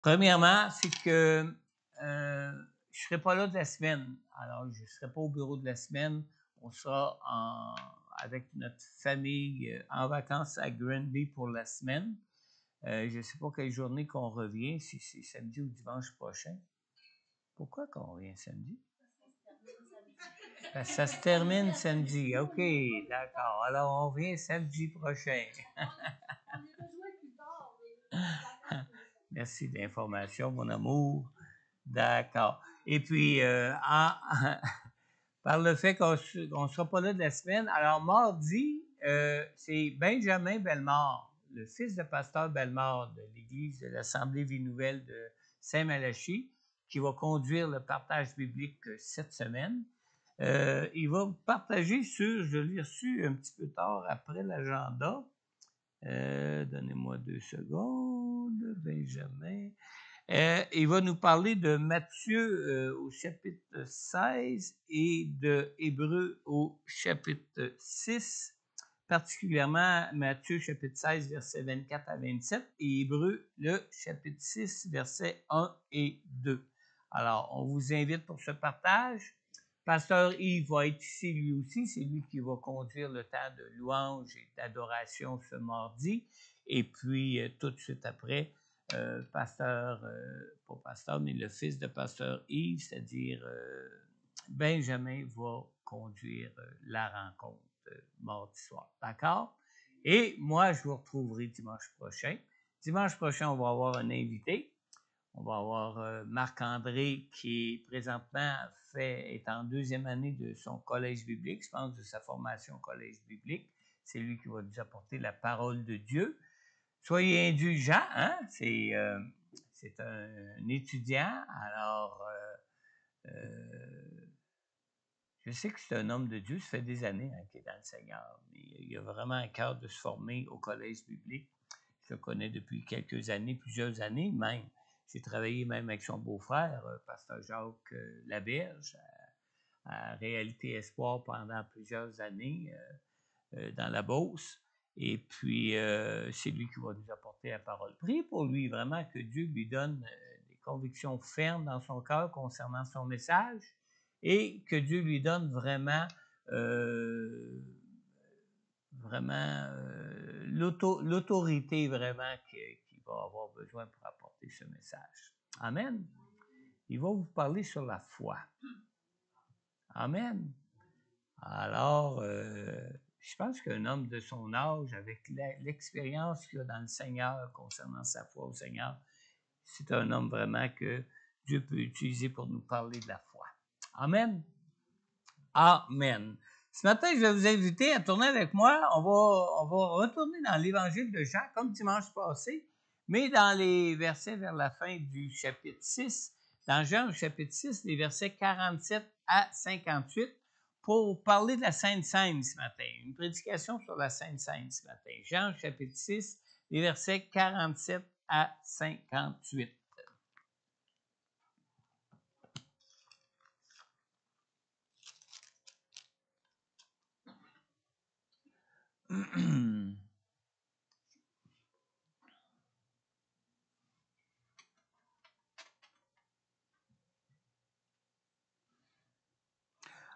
Premièrement, c'est que je ne serai pas là de la semaine. Alors, je ne serai pas au bureau de la semaine. On sera avec notre famille en vacances à Granby pour la semaine. Je ne sais pas quelle journée qu'on revient, si c'est samedi ou dimanche prochain. Pourquoi qu'on revient samedi? Parce que ça se termine samedi. OK, d'accord. Alors, on revient samedi prochain. Merci de l'information, mon amour. D'accord. Et puis, par le fait qu'on ne sera pas là de la semaine, alors mardi, c'est Benjamin Bellemare, le fils de pasteur Bellemare de l'Église de l'Assemblée Vie Nouvelle de Saint-Malachie, qui va conduire le partage biblique cette semaine. Il va partager sur, je l'ai reçu un petit peu tard après l'agenda. Donnez-moi 2 secondes, Benjamin. Il va nous parler de Matthieu au chapitre 16 et de Hébreux au chapitre 6, particulièrement Matthieu chapitre 16, versets 24 à 27 et Hébreux le chapitre 6, versets 1 et 2. Alors, on vous invite pour ce partage. Pasteur Yves va être ici lui aussi, c'est lui qui va conduire le temps de louange et d'adoration ce mardi. Et puis, tout de suite après, pas pasteur, mais le fils de pasteur Yves, c'est-à-dire Benjamin, va conduire la rencontre mardi soir. D'accord? Et moi, je vous retrouverai dimanche prochain. Dimanche prochain, on va avoir un invité. On va avoir Marc-André qui présentement est en 2e année de son collège biblique, je pense de sa formation au collège biblique. C'est lui qui va nous apporter la parole de Dieu. Soyez indulgents, hein? C'est un étudiant, alors je sais que c'est un homme de Dieu, ça fait des années qu'il est dans le Seigneur, mais il a vraiment un cœur de se former au collège biblique. Je le connais depuis quelques années, plusieurs années même. J'ai travaillé même avec son beau-frère, pasteur Jacques Laberge, à Réalité Espoir pendant plusieurs années dans la Beauce. Et puis, c'est lui qui va nous apporter la parole. Priez pour lui, vraiment, que Dieu lui donne des convictions fermes dans son cœur concernant son message et que Dieu lui donne vraiment l'autorité vraiment qu'il va avoir besoin pour apporter ce message. Amen. Il va vous parler sur la foi. Amen. Alors, je pense qu'un homme de son âge, avec l'expérience qu'il a dans le Seigneur concernant sa foi au Seigneur, c'est un homme vraiment que Dieu peut utiliser pour nous parler de la foi. Amen. Amen. Ce matin, je vais vous inviter à tourner avec moi. On va retourner dans l'Évangile de Jean, comme dimanche passé, mais dans les versets vers la fin du chapitre 6. Dans Jean, au chapitre 6, les versets 47 à 58, pour parler de la Sainte Seine ce matin. Une prédication sur la Sainte Seine ce matin. Jean, chapitre 6, les versets 47 à 58.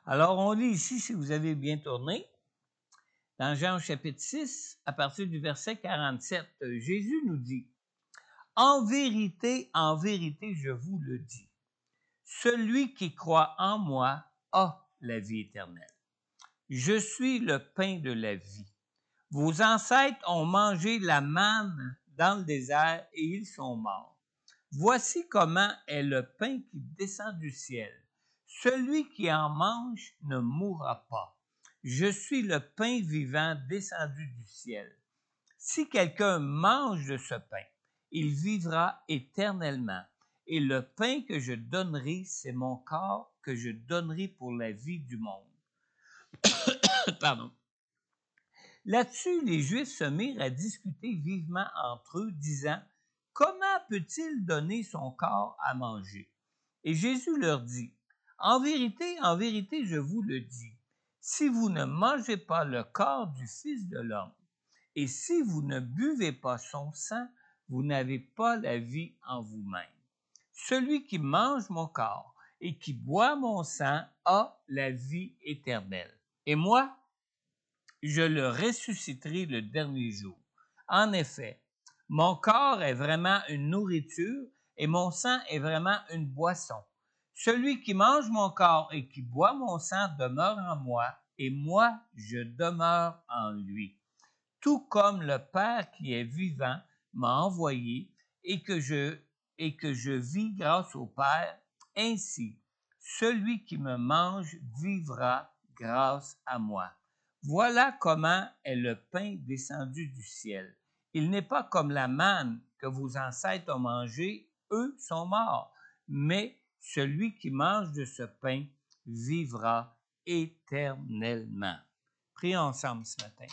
Alors, on lit ici, si vous avez bien tourné, dans Jean chapitre 6, à partir du verset 47, Jésus nous dit, « En vérité, je vous le dis, celui qui croit en moi a la vie éternelle. Je suis le pain de la vie. Vos ancêtres ont mangé la manne dans le désert et ils sont morts. Voici comment est le pain qui descend du ciel. Celui qui en mange ne mourra pas. Je suis le pain vivant descendu du ciel. Si quelqu'un mange de ce pain, il vivra éternellement. Et le pain que je donnerai, c'est mon corps que je donnerai pour la vie du monde. » Pardon. Là-dessus, les Juifs se mirent à discuter vivement entre eux, disant, « Comment peut-il donner son corps à manger? » Et Jésus leur dit, « En vérité, je vous le dis, si vous ne mangez pas le corps du Fils de l'homme, et si vous ne buvez pas son sang, vous n'avez pas la vie en vous-même. Celui qui mange mon corps et qui boit mon sang a la vie éternelle. Et moi, je le ressusciterai le dernier jour. En effet, mon corps est vraiment une nourriture et mon sang est vraiment une boisson. Celui qui mange mon corps et qui boit mon sang demeure en moi, et moi, je demeure en lui. Tout comme le Père qui est vivant m'a envoyé et que je vis grâce au Père, ainsi, celui qui me mange vivra grâce à moi. Voilà comment est le pain descendu du ciel. Il n'est pas comme la manne que vos ancêtres ont mangée, eux sont morts, mais celui qui mange de ce pain vivra éternellement. Prions ensemble ce matin.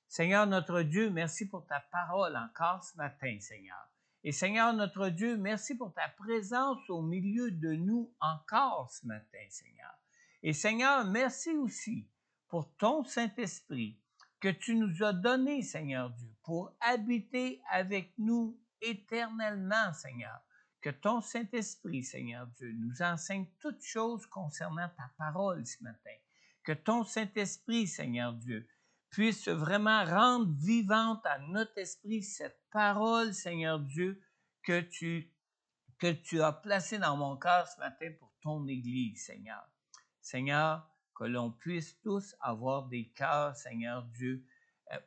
Seigneur notre Dieu, merci pour ta parole encore ce matin, Seigneur. Et Seigneur notre Dieu, merci pour ta présence au milieu de nous encore ce matin, Seigneur. Et Seigneur, merci aussi pour ton Saint-Esprit que tu nous as donné, Seigneur Dieu, pour habiter avec nous éternellement, Seigneur. Que ton Saint-Esprit, Seigneur Dieu, nous enseigne toutes choses concernant ta parole ce matin. Que ton Saint-Esprit, Seigneur Dieu, puisse vraiment rendre vivante à notre esprit cette parole, Seigneur Dieu, que tu as placée dans mon cœur ce matin pour ton Église, Seigneur. Seigneur, que l'on puisse tous avoir des cœurs, Seigneur Dieu,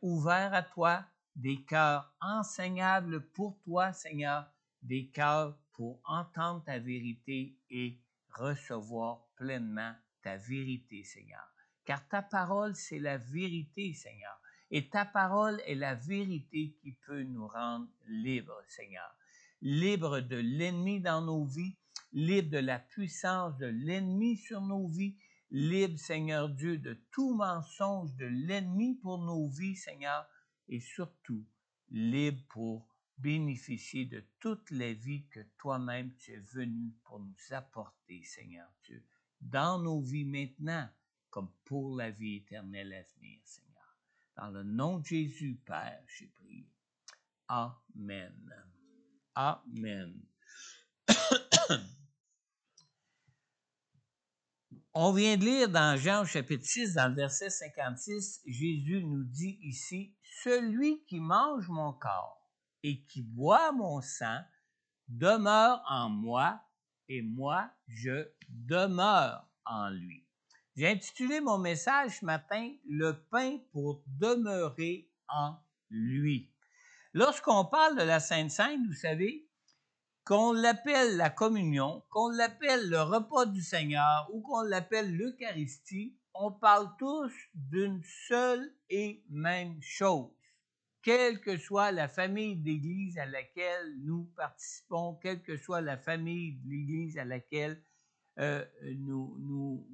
ouverts à toi, des cœurs enseignables pour toi, Seigneur, des cœurs pour entendre ta vérité et recevoir pleinement ta vérité, Seigneur. Car ta parole, c'est la vérité, Seigneur. Et ta parole est la vérité qui peut nous rendre libres, Seigneur. Libres de l'ennemi dans nos vies, libres de la puissance de l'ennemi sur nos vies, libres, Seigneur Dieu, de tout mensonge de l'ennemi pour nos vies, Seigneur, et surtout, libres pour bénéficier de toutes les vies que toi-même tu es venu pour nous apporter, Seigneur Dieu, dans nos vies maintenant, comme pour la vie éternelle à venir, Seigneur. Dans le nom de Jésus, Père, j'ai prié. Amen. Amen. On vient de lire dans Jean chapitre 6, dans le verset 56, Jésus nous dit ici, « Celui qui mange mon corps et qui boit mon sang demeure en moi et moi, je demeure en lui. » J'ai intitulé mon message ce matin « Le pain pour demeurer en lui ». Lorsqu'on parle de la Sainte Seine, vous savez, qu'on l'appelle la communion, qu'on l'appelle le repas du Seigneur ou qu'on l'appelle l'Eucharistie, on parle tous d'une seule et même chose. Quelle que soit la famille d'Église à laquelle nous participons, quelle que soit la famille de l'Église à laquelle nous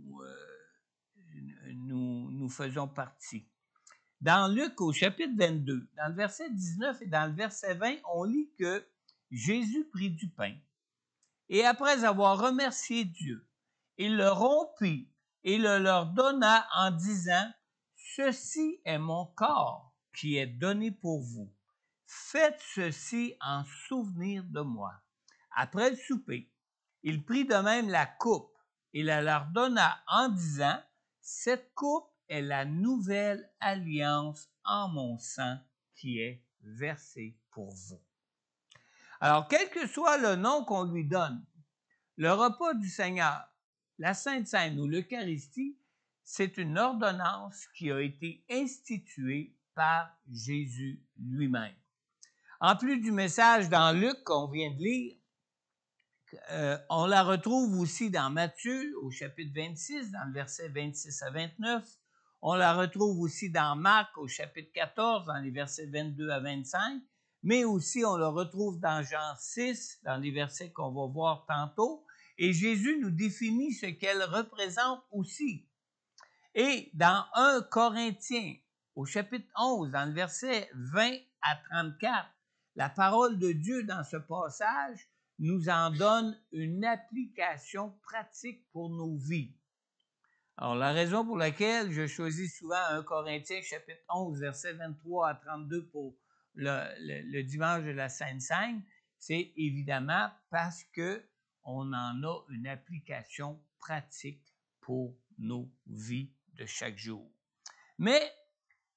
faisons partie. Dans Luc au chapitre 22, dans le verset 19 et dans le verset 20, on lit que Jésus prit du pain et après avoir remercié Dieu, il le rompit et le leur donna en disant « Ceci est mon corps qui est donné pour vous. Faites ceci en souvenir de moi. » Après le souper, il prit de même la coupe et la leur donna en disant « Cette coupe est la nouvelle alliance en mon sang qui est versé pour vous. » Alors, quel que soit le nom qu'on lui donne, le repas du Seigneur, la Sainte Seine ou l'Eucharistie, c'est une ordonnance qui a été instituée par Jésus lui-même. En plus du message dans Luc qu'on vient de lire, on la retrouve aussi dans Matthieu au chapitre 26, dans le verset 26 à 29. On la retrouve aussi dans Marc au chapitre 14, dans les versets 22 à 25. Mais aussi, on le retrouve dans Jean 6, dans les versets qu'on va voir tantôt. Et Jésus nous définit ce qu'elle représente aussi. Et dans 1 Corinthiens, au chapitre 11, dans le verset 20 à 34, la parole de Dieu dans ce passage nous en donne une application pratique pour nos vies. Alors, la raison pour laquelle je choisis souvent 1 Corinthiens, chapitre 11, verset 23 à 32 pour le dimanche de la Sainte Seine, c'est évidemment parce qu'on en a une application pratique pour nos vies de chaque jour. Mais,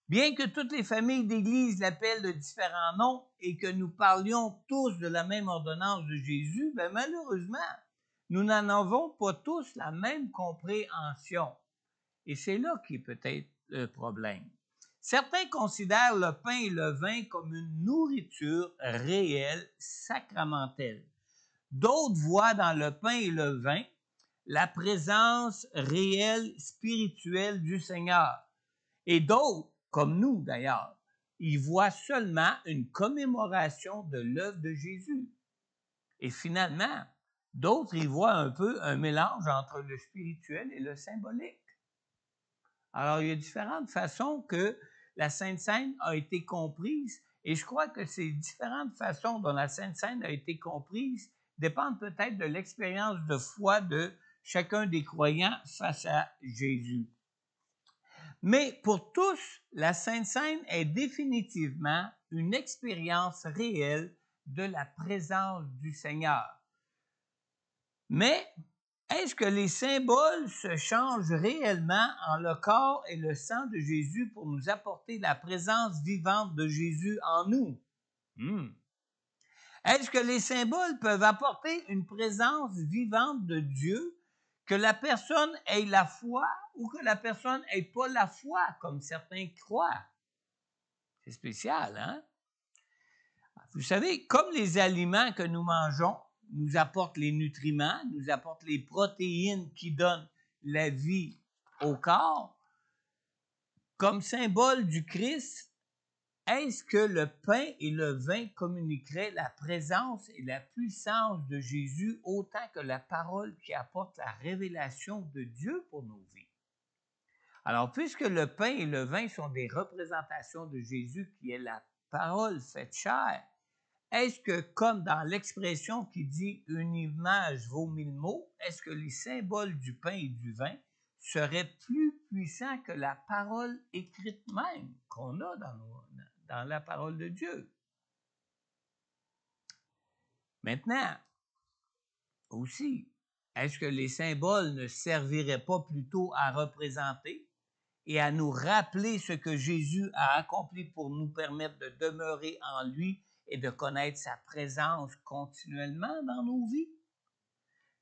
bien que toutes les familles d'Église l'appellent de différents noms et que nous parlions tous de la même ordonnance de Jésus, bien malheureusement, nous n'en avons pas tous la même compréhension. Et c'est là qui est peut-être le problème. Certains considèrent le pain et le vin comme une nourriture réelle, sacramentelle. D'autres voient dans le pain et le vin la présence réelle, spirituelle du Seigneur. Et d'autres, comme nous d'ailleurs, y voient seulement une commémoration de l'œuvre de Jésus. Et finalement, d'autres y voient un peu un mélange entre le spirituel et le symbolique. Alors, il y a différentes façons que la Sainte Seine a été comprise, et je crois que ces différentes façons dont la Sainte Seine a été comprise dépendent peut-être de l'expérience de foi de chacun des croyants face à Jésus. Mais pour tous, la Sainte Seine est définitivement une expérience réelle de la présence du Seigneur. Mais est-ce que les symboles se changent réellement en le corps et le sang de Jésus pour nous apporter la présence vivante de Jésus en nous? Est-ce que les symboles peuvent apporter une présence vivante de Dieu, que la personne ait la foi ou que la personne n'ait pas la foi, comme certains croient? C'est spécial, hein? Vous savez, comme les aliments que nous mangeons nous apportent les nutriments, nous apportent les protéines qui donnent la vie au corps, comme symbole du Christ, est-ce que le pain et le vin communiqueraient la présence et la puissance de Jésus autant que la parole qui apporte la révélation de Dieu pour nos vies? Alors, puisque le pain et le vin sont des représentations de Jésus qui est la parole faite chair, est-ce que, comme dans l'expression qui dit « une image vaut 1000 mots », est-ce que les symboles du pain et du vin seraient plus puissants que la parole écrite même qu'on a dans la parole de Dieu? Maintenant, aussi, est-ce que les symboles ne serviraient pas plutôt à représenter et à nous rappeler ce que Jésus a accompli pour nous permettre de demeurer en lui et de connaître sa présence continuellement dans nos vies?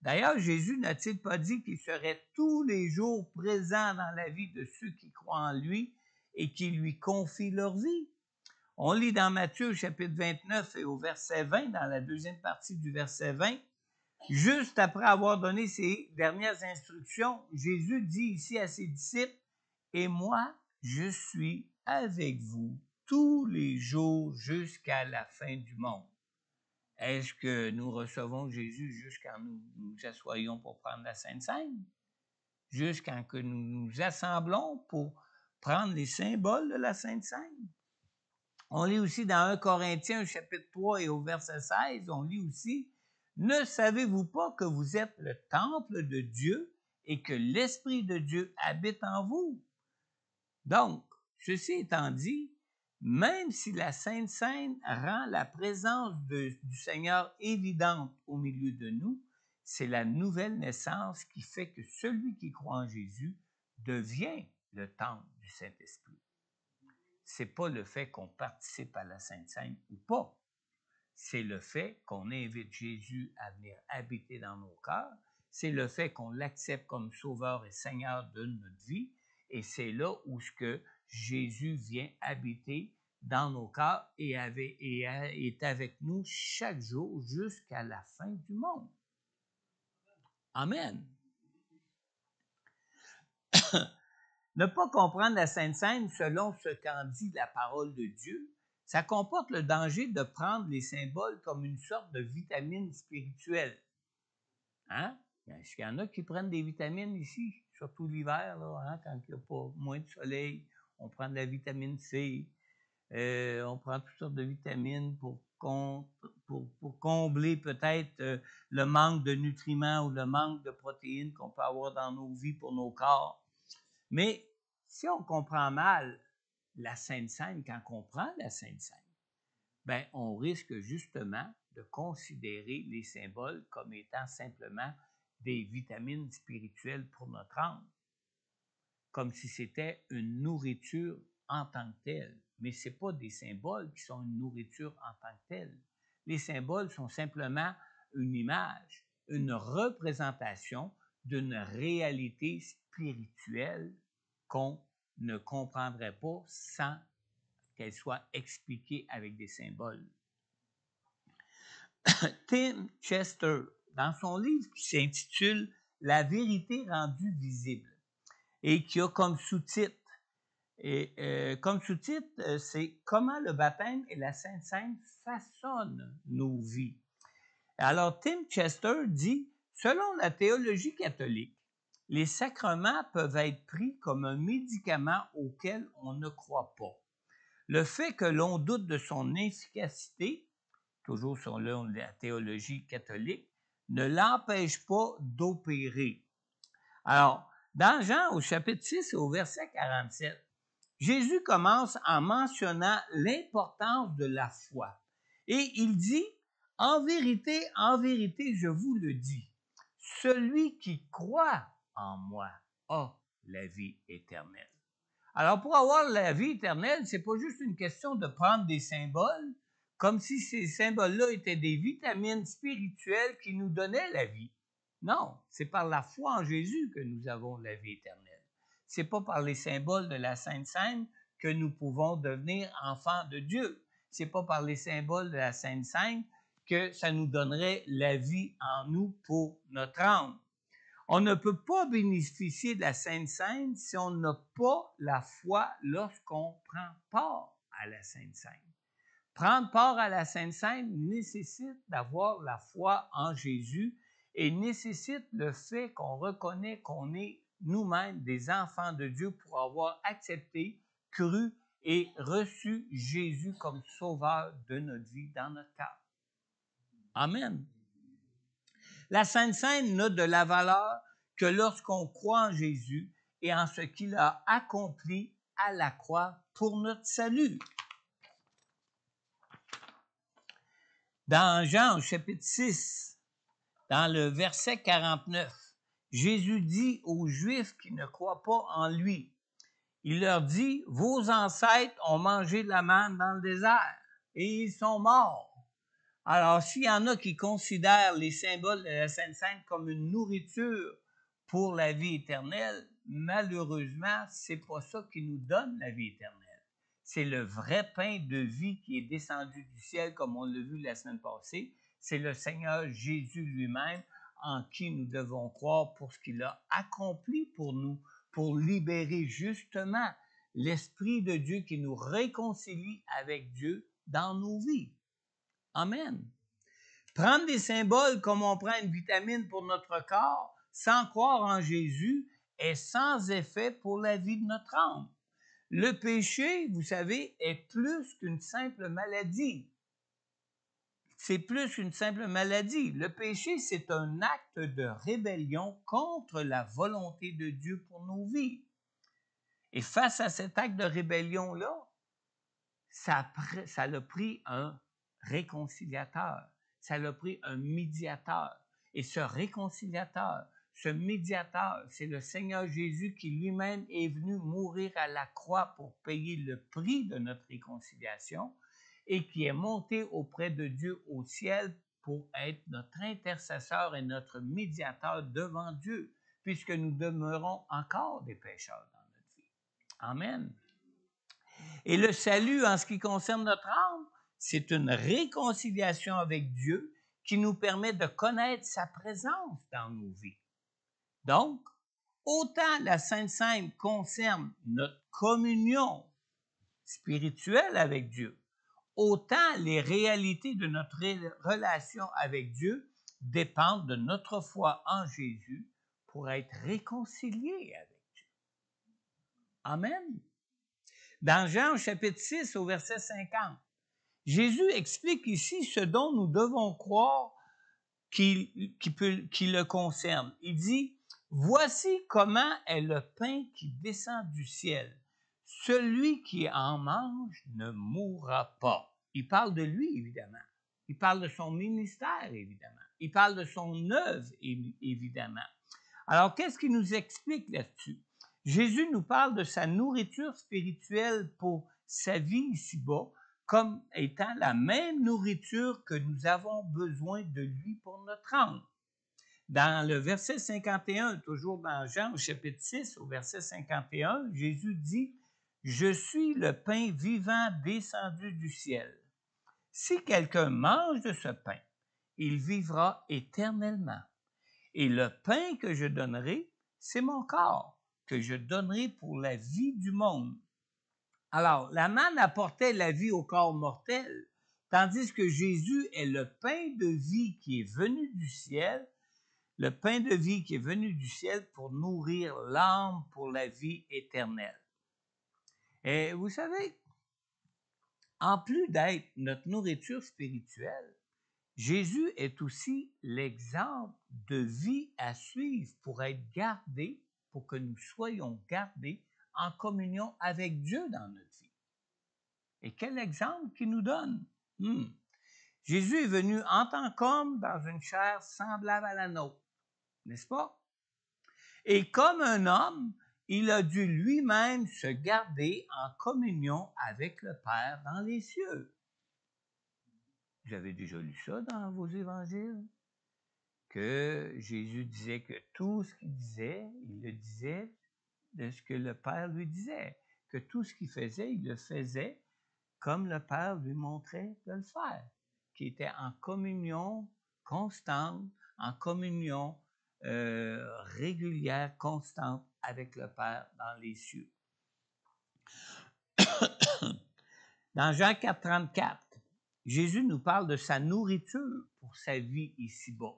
D'ailleurs, Jésus n'a-t-il pas dit qu'il serait tous les jours présent dans la vie de ceux qui croient en lui et qui lui confient leur vie? On lit dans Matthieu chapitre 29 et au verset 20, dans la deuxième partie du verset 20, juste après avoir donné ses dernières instructions, Jésus dit ici à ses disciples, « Et moi, je suis avec vous tous les jours jusqu'à la fin du monde. » Est-ce que nous recevons Jésus jusqu'à nous assoyons pour prendre la Sainte Seine? Jusqu'à que nous nous assemblons pour prendre les symboles de la Sainte Seine? On lit aussi dans 1 Corinthiens, chapitre 3 et au verset 16, on lit aussi « Ne savez-vous pas que vous êtes le temple de Dieu et que l'Esprit de Dieu habite en vous? » Donc, ceci étant dit, même si la Sainte Seine rend la présence du Seigneur évidente au milieu de nous, c'est la nouvelle naissance qui fait que celui qui croit en Jésus devient le temple du Saint-Esprit. C'est pas le fait qu'on participe à la Sainte Seine ou pas. C'est le fait qu'on invite Jésus à venir habiter dans nos cœurs. C'est le fait qu'on l'accepte comme sauveur et Seigneur de notre vie. Et c'est là où Jésus vient habiter dans nos cœurs et est avec nous chaque jour jusqu'à la fin du monde. Amen. Ne pas comprendre la Sainte Seine selon ce qu'en dit la parole de Dieu, ça comporte le danger de prendre les symboles comme une sorte de vitamine spirituelle. Hein? Est-ce qu'il y en a qui prennent des vitamines ici, surtout l'hiver, là, hein, quand il n'y a pas moins de soleil? On prend de la vitamine C, on prend toutes sortes de vitamines pour combler peut-être le manque de nutriments ou le manque de protéines qu'on peut avoir dans nos vies pour nos corps. Mais si on comprend mal la Sainte Seine, quand on prend la Sainte Seine, ben, on risque justement de considérer les symboles comme étant simplement des vitamines spirituelles pour notre âme, comme si c'était une nourriture en tant que telle. Mais ce n'est pas des symboles qui sont une nourriture en tant que telle. Les symboles sont simplement une image, une représentation d'une réalité spirituelle qu'on ne comprendrait pas sans qu'elle soit expliquée avec des symboles. Tim Chester, dans son livre qui s'intitule « La vérité rendue visible » et qui a comme sous-titre, c'est « Comment le baptême et la Sainte Seine façonnent nos vies ». Alors, Tim Chester dit « Selon la théologie catholique, les sacrements peuvent être pris comme un médicament auquel on ne croit pas. Le fait que l'on doute de son efficacité, toujours selon la théologie catholique, ne l'empêche pas d'opérer. » Alors, dans Jean, au chapitre 6 et au verset 47, Jésus commence en mentionnant l'importance de la foi. Et il dit, « En vérité, je vous le dis, celui qui croit en moi a la vie éternelle. » Alors, pour avoir la vie éternelle, c'est pas juste une question de prendre des symboles, comme si ces symboles-là étaient des vitamines spirituelles qui nous donnaient la vie. Non, c'est par la foi en Jésus que nous avons la vie éternelle. C'est pas par les symboles de la Sainte Seine que nous pouvons devenir enfants de Dieu. C'est pas par les symboles de la Sainte Seine que ça nous donnerait la vie en nous pour notre âme. On ne peut pas bénéficier de la Sainte Seine si on n'a pas la foi lorsqu'on prend part à la Sainte Seine. Prendre part à la Sainte Seine nécessite d'avoir la foi en Jésus et nécessite le fait qu'on reconnaît qu'on est nous-mêmes des enfants de Dieu pour avoir accepté, cru et reçu Jésus comme sauveur de notre vie dans notre cœur. Amen. La Sainte Seine n'a de la valeur que lorsqu'on croit en Jésus et en ce qu'il a accompli à la croix pour notre salut. Dans Jean, au chapitre 6, dans le verset 49, Jésus dit aux Juifs qui ne croient pas en lui, il leur dit, « Vos ancêtres ont mangé de la manne dans le désert et ils sont morts. » Alors, s'il y en a qui considèrent les symboles de la Sainte Seine comme une nourriture pour la vie éternelle, malheureusement, c'est pas ça qui nous donne la vie éternelle. C'est le vrai pain de vie qui est descendu du ciel, comme on l'a vu la semaine passée. C'est le Seigneur Jésus lui-même en qui nous devons croire pour ce qu'il a accompli pour nous, pour libérer justement l'Esprit de Dieu qui nous réconcilie avec Dieu dans nos vies. Amen. Prendre des symboles comme on prend une vitamine pour notre corps, sans croire en Jésus, est sans effet pour la vie de notre âme. Le péché, vous savez, est plus qu'une simple maladie. C'est plus qu'une simple maladie. Le péché, c'est un acte de rébellion contre la volonté de Dieu pour nos vies. Et face à cet acte de rébellion-là, ça a pris un réconciliateur. Ça a pris un médiateur. Et ce réconciliateur, ce médiateur, c'est le Seigneur Jésus qui lui-même est venu mourir à la croix pour payer le prix de notre réconciliation et qui est monté auprès de Dieu au ciel pour être notre intercesseur et notre médiateur devant Dieu, puisque nous demeurons encore des pécheurs dans notre vie. Amen. Et le salut, en ce qui concerne notre âme, c'est une réconciliation avec Dieu qui nous permet de connaître sa présence dans nos vies. Donc, autant la Sainte Seine concerne notre communion spirituelle avec Dieu, autant les réalités de notre relation avec Dieu dépendent de notre foi en Jésus pour être réconciliés avec Dieu. Amen. Dans Jean chapitre 6 au verset 50, Jésus explique ici ce dont nous devons croire qui le concerne. Il dit, « Voici comment est le pain qui descend du ciel. Celui qui en mange ne mourra pas. » il parle de lui, évidemment. Il parle de son ministère, évidemment. Il parle de son œuvre, évidemment. Alors, qu'est-ce qu'il nous explique là-dessus? Jésus nous parle de sa nourriture spirituelle pour sa vie ici-bas, comme étant la même nourriture que nous avons besoin de lui pour notre âme. Dans le verset 51, toujours dans Jean au chapitre 6, au verset 51, Jésus dit « Je suis le pain vivant descendu du ciel. Si quelqu'un mange de ce pain, il vivra éternellement. Et le pain que je donnerai, c'est mon corps, que je donnerai pour la vie du monde. » Alors, la manne apportait la vie au corps mortel, tandis que Jésus est le pain de vie qui est venu du ciel, le pain de vie qui est venu du ciel pour nourrir l'âme pour la vie éternelle. Et vous savez, en plus d'être notre nourriture spirituelle, Jésus est aussi l'exemple de vie à suivre pour être gardé, pour que nous soyons gardés en communion avec Dieu dans notre vie. Et quel exemple qu'il nous donne! Jésus est venu en tant qu'homme dans une chair semblable à la nôtre, n'est-ce pas? Et comme un homme, il a dû lui-même se garder en communion avec le Père dans les cieux. Vous avez déjà lu ça dans vos évangiles? Que Jésus disait que tout ce qu'il disait, il le disait de ce que le Père lui disait. Que tout ce qu'il faisait, il le faisait comme le Père lui montrait de le faire. Qui était en communion constante, en communion régulière, constante avec le Père dans les cieux. Dans Jean 4, 34, Jésus nous parle de sa nourriture pour sa vie ici-bas.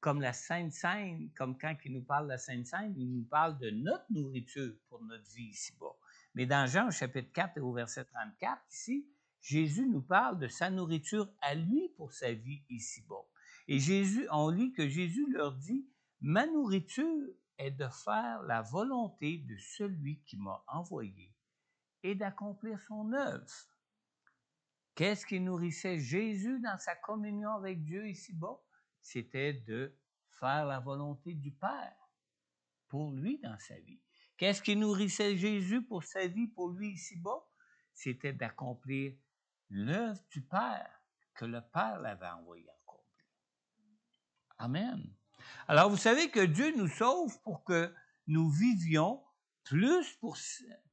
Comme la Sainte Seine, comme quand il nous parle de la Sainte Seine, il nous parle de notre nourriture pour notre vie ici-bas. Mais dans Jean, au chapitre 4 et au verset 34, ici, Jésus nous parle de sa nourriture à lui pour sa vie ici-bas. Et on lit que Jésus leur dit, « Ma nourriture est de faire la volonté de celui qui m'a envoyé et d'accomplir son œuvre. » Qu'est-ce qui nourrissait Jésus dans sa communion avec Dieu ici-bas? C'était de faire la volonté du Père pour lui dans sa vie. Qu'est-ce qui nourrissait Jésus pour sa vie, pour lui ici-bas? C'était d'accomplir l'œuvre du Père que le Père l'avait envoyé accomplir. Amen. Alors, vous savez que Dieu nous sauve pour que nous vivions plus pour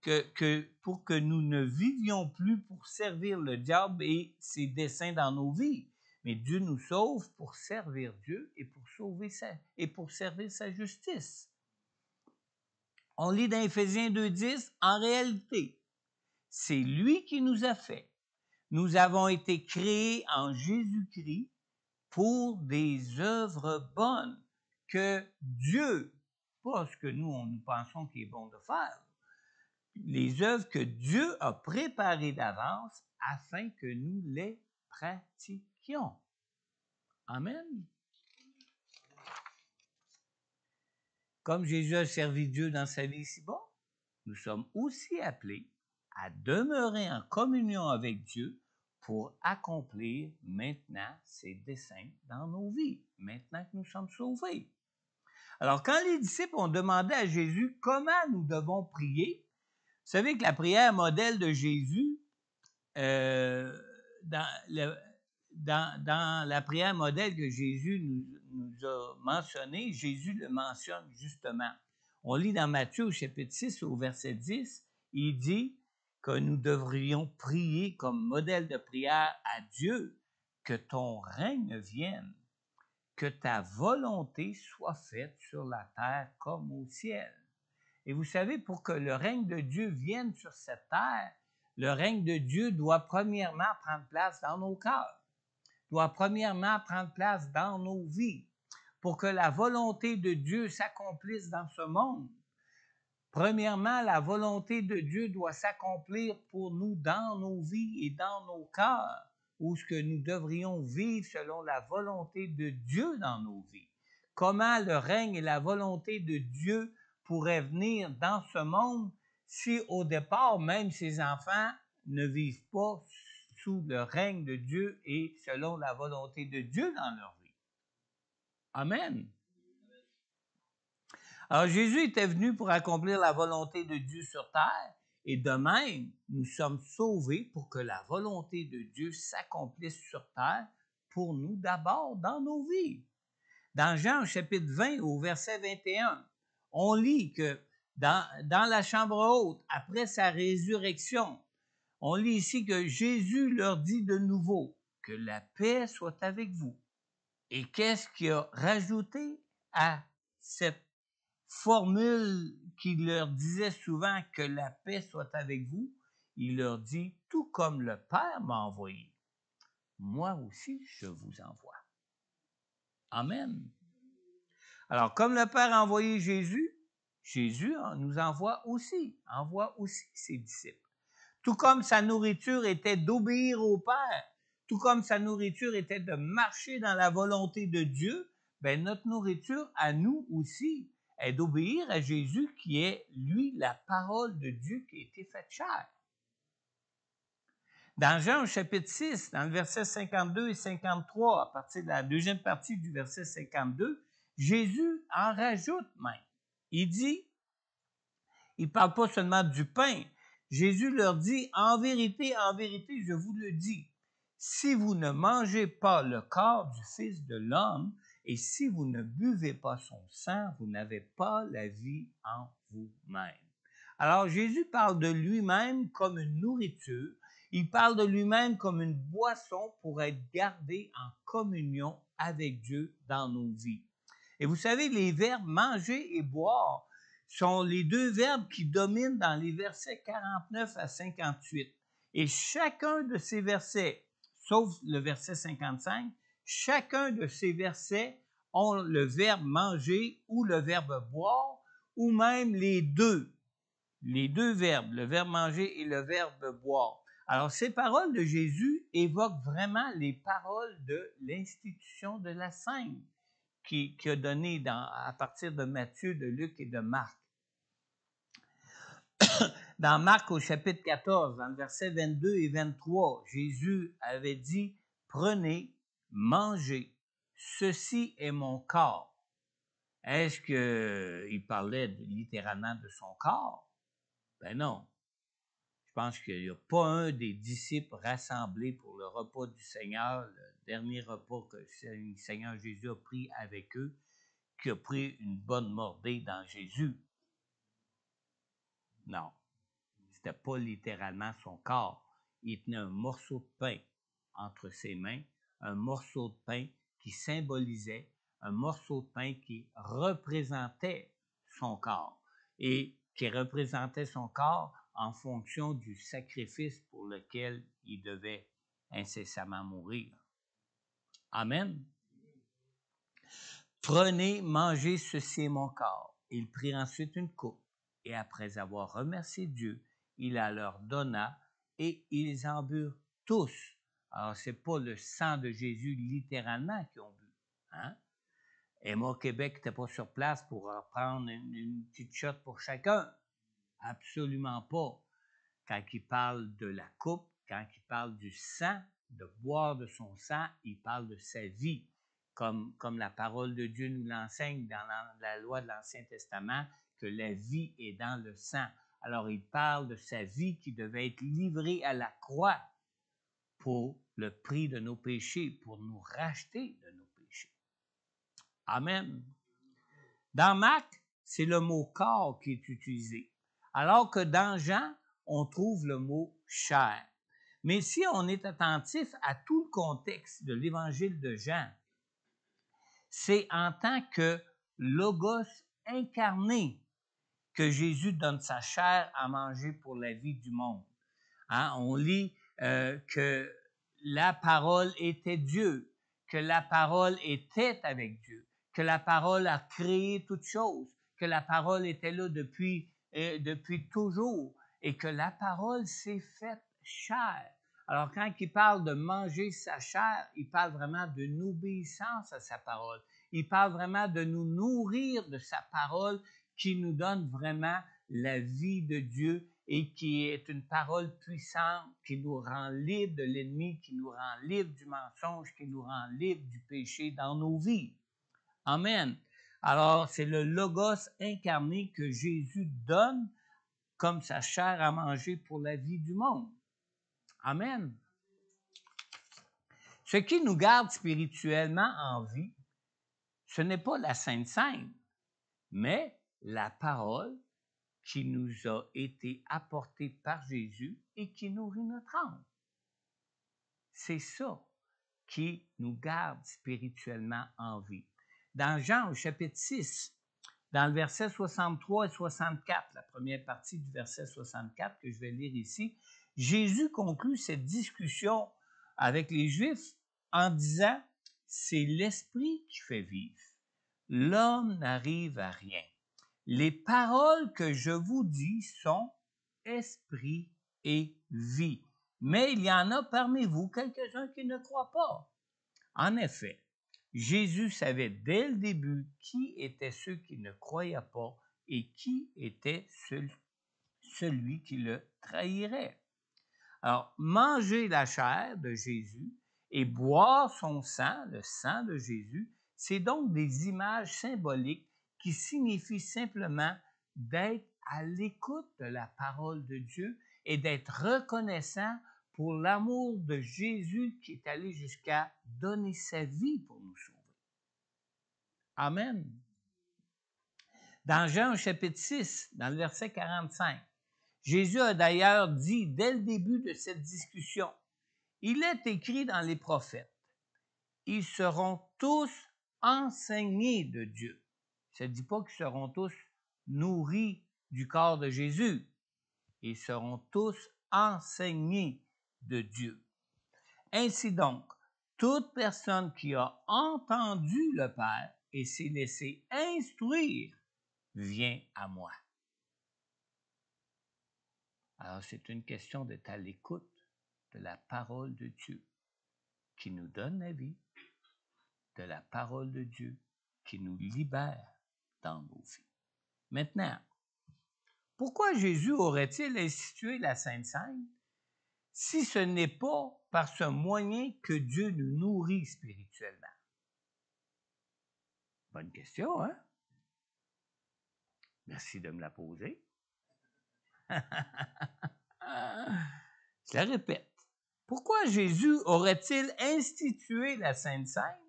que nous ne vivions plus pour servir le diable et ses desseins dans nos vies. Mais Dieu nous sauve pour servir Dieu et pour servir sa justice. On lit dans Éphésiens 2,10, en réalité, c'est lui qui nous a fait. Nous avons été créés en Jésus-Christ pour des œuvres bonnes que Dieu, pas ce que nous pensons qu'il est bon de faire, les œuvres que Dieu a préparées d'avance afin que nous les pratiquions. Amen. Comme Jésus a servi Dieu dans sa vie ici-bas, nous sommes aussi appelés à demeurer en communion avec Dieu pour accomplir maintenant ses desseins dans nos vies, maintenant que nous sommes sauvés. Alors, quand les disciples ont demandé à Jésus comment nous devons prier, vous savez que la prière modèle de Jésus, dans la prière modèle que Jésus nous a mentionnée, Jésus le mentionne justement. On lit dans Matthieu au chapitre 6 au verset 10, il dit que nous devrions prier comme modèle de prière à Dieu, que ton règne vienne, que ta volonté soit faite sur la terre comme au ciel. Et vous savez, pour que le règne de Dieu vienne sur cette terre, le règne de Dieu doit premièrement prendre place dans nos cœurs, doit premièrement prendre place dans nos vies. Pour que la volonté de Dieu s'accomplisse dans ce monde, premièrement, la volonté de Dieu doit s'accomplir pour nous dans nos vies et dans nos cœurs, où ce que nous devrions vivre selon la volonté de Dieu dans nos vies. Comment le règne et la volonté de Dieu pourraient venir dans ce monde si au départ, même ces enfants ne vivent pas sous le règne de Dieu et selon la volonté de Dieu dans leur vie. Amen. Alors Jésus était venu pour accomplir la volonté de Dieu sur terre et de même, nous sommes sauvés pour que la volonté de Dieu s'accomplisse sur terre pour nous d'abord dans nos vies. Dans Jean au chapitre 20 au verset 21, on lit que dans la chambre haute, après sa résurrection, on lit ici que Jésus leur dit de nouveau que la paix soit avec vous. Et qu'est-ce qu'il a rajouté à cette formule qu'il leur disait souvent que la paix soit avec vous? Il leur dit, tout comme le Père m'a envoyé, moi aussi je vous envoie. Amen. Alors, comme le Père a envoyé Jésus, Jésus nous envoie aussi ses disciples. Tout comme sa nourriture était d'obéir au Père, tout comme sa nourriture était de marcher dans la volonté de Dieu, ben notre nourriture à nous aussi est d'obéir à Jésus qui est, lui, la parole de Dieu qui a été faite chair. Dans Jean au chapitre 6, dans le verset 52 et 53, à partir de la deuxième partie du verset 52, Jésus en rajoute même. Il dit, il ne parle pas seulement du pain, Jésus leur dit, en vérité, je vous le dis, si vous ne mangez pas le corps du Fils de l'homme et si vous ne buvez pas son sang, vous n'avez pas la vie en vous-même. Alors Jésus parle de lui-même comme une nourriture, il parle de lui-même comme une boisson pour être gardé en communion avec Dieu dans nos vies. Et vous savez, les verbes manger et boire sont les deux verbes qui dominent dans les versets 49 à 58. Et chacun de ces versets, sauf le verset 55, chacun de ces versets ont le verbe manger ou le verbe boire, ou même les deux verbes, le verbe manger et le verbe boire. Alors, ces paroles de Jésus évoquent vraiment les paroles de l'institution de la Sainte qui a donné à partir de Matthieu, de Luc et de Marc. Dans Marc au chapitre 14, dans le verset 22 et 23, Jésus avait dit, « Prenez, mangez, ceci est mon corps. » Est-ce qu'il parlait littéralement de son corps? Ben non. Je pense qu'il n'y a pas un des disciples rassemblés pour le repas du Seigneur, le dernier repas que le Seigneur Jésus a pris avec eux, qui a pris une bonne mordée dans Jésus. Non, c'était pas littéralement son corps. Il tenait un morceau de pain entre ses mains, un morceau de pain qui symbolisait, un morceau de pain qui représentait son corps et qui représentait son corps en fonction du sacrifice pour lequel il devait incessamment mourir. Amen. Prenez, mangez, ceci est mon corps. Il prit ensuite une coupe et après avoir remercié Dieu, il la leur donna et ils en burent tous. Alors, ce n'est pas le sang de Jésus littéralement qu'ils ont bu. Hein? Et moi, au Québec, n'était pas sur place pour prendre une petite shot pour chacun. Absolument pas. Quand il parle de la coupe, quand il parle du sang, de boire de son sang, il parle de sa vie. Comme la parole de Dieu nous l'enseigne dans la loi de l'Ancien Testament, que la vie est dans le sang. Alors, il parle de sa vie qui devait être livrée à la croix pour le prix de nos péchés, pour nous racheter de nos péchés. Amen. Dans Marc, c'est le mot « corps » qui est utilisé, alors que dans Jean, on trouve le mot « chair ». Mais si on est attentif à tout le contexte de l'évangile de Jean, c'est en tant que Logos incarné que Jésus donne sa chair à manger pour la vie du monde. Hein? On lit que la parole était Dieu, que la parole était avec Dieu, que la parole a créé toutes choses, que la parole était là depuis toujours et que la parole s'est faite chair. Alors, quand il parle de manger sa chair, il parle vraiment d'une obéissance à sa parole. Il parle vraiment de nous nourrir de sa parole qui nous donne vraiment la vie de Dieu et qui est une parole puissante qui nous rend libres de l'ennemi, qui nous rend libres du mensonge, qui nous rend libres du péché dans nos vies. Amen. Alors, c'est le Logos incarné que Jésus donne comme sa chair à manger pour la vie du monde. Amen. Ce qui nous garde spirituellement en vie, ce n'est pas la Sainte Seine, mais la parole qui nous a été apportée par Jésus et qui nourrit notre âme. C'est ça qui nous garde spirituellement en vie. Dans Jean, au chapitre 6, dans le verset 63 et 64, la première partie du verset 64 que je vais lire ici, Jésus conclut cette discussion avec les Juifs en disant « C'est l'Esprit qui fait vivre. L'homme n'arrive à rien. Les paroles que je vous dis sont esprit et vie. Mais il y en a parmi vous quelques-uns qui ne croient pas. » En effet, Jésus savait dès le début qui étaient ceux qui ne croyaient pas et qui était celui qui le trahirait. Alors, manger la chair de Jésus et boire son sang, le sang de Jésus, c'est donc des images symboliques qui signifient simplement d'être à l'écoute de la parole de Dieu et d'être reconnaissant pour l'amour de Jésus qui est allé jusqu'à donner sa vie pour nous sauver. Amen. Dans Jean chapitre 6, dans le verset 45, Jésus a d'ailleurs dit dès le début de cette discussion, « Il est écrit dans les prophètes, ils seront tous enseignés de Dieu. » Ça ne dit pas qu'ils seront tous nourris du corps de Jésus. Ils seront tous enseignés de Dieu. Ainsi donc, toute personne qui a entendu le Père et s'est laissé instruire vient à moi. Alors, c'est une question d'être à l'écoute de la parole de Dieu qui nous donne la vie, de la parole de Dieu qui nous libère dans nos vies. Maintenant, pourquoi Jésus aurait-il institué la Sainte Seine si ce n'est pas par ce moyen que Dieu nous nourrit spirituellement? Bonne question, hein? Merci de me la poser. Je la répète. Pourquoi Jésus aurait-il institué la Sainte Seine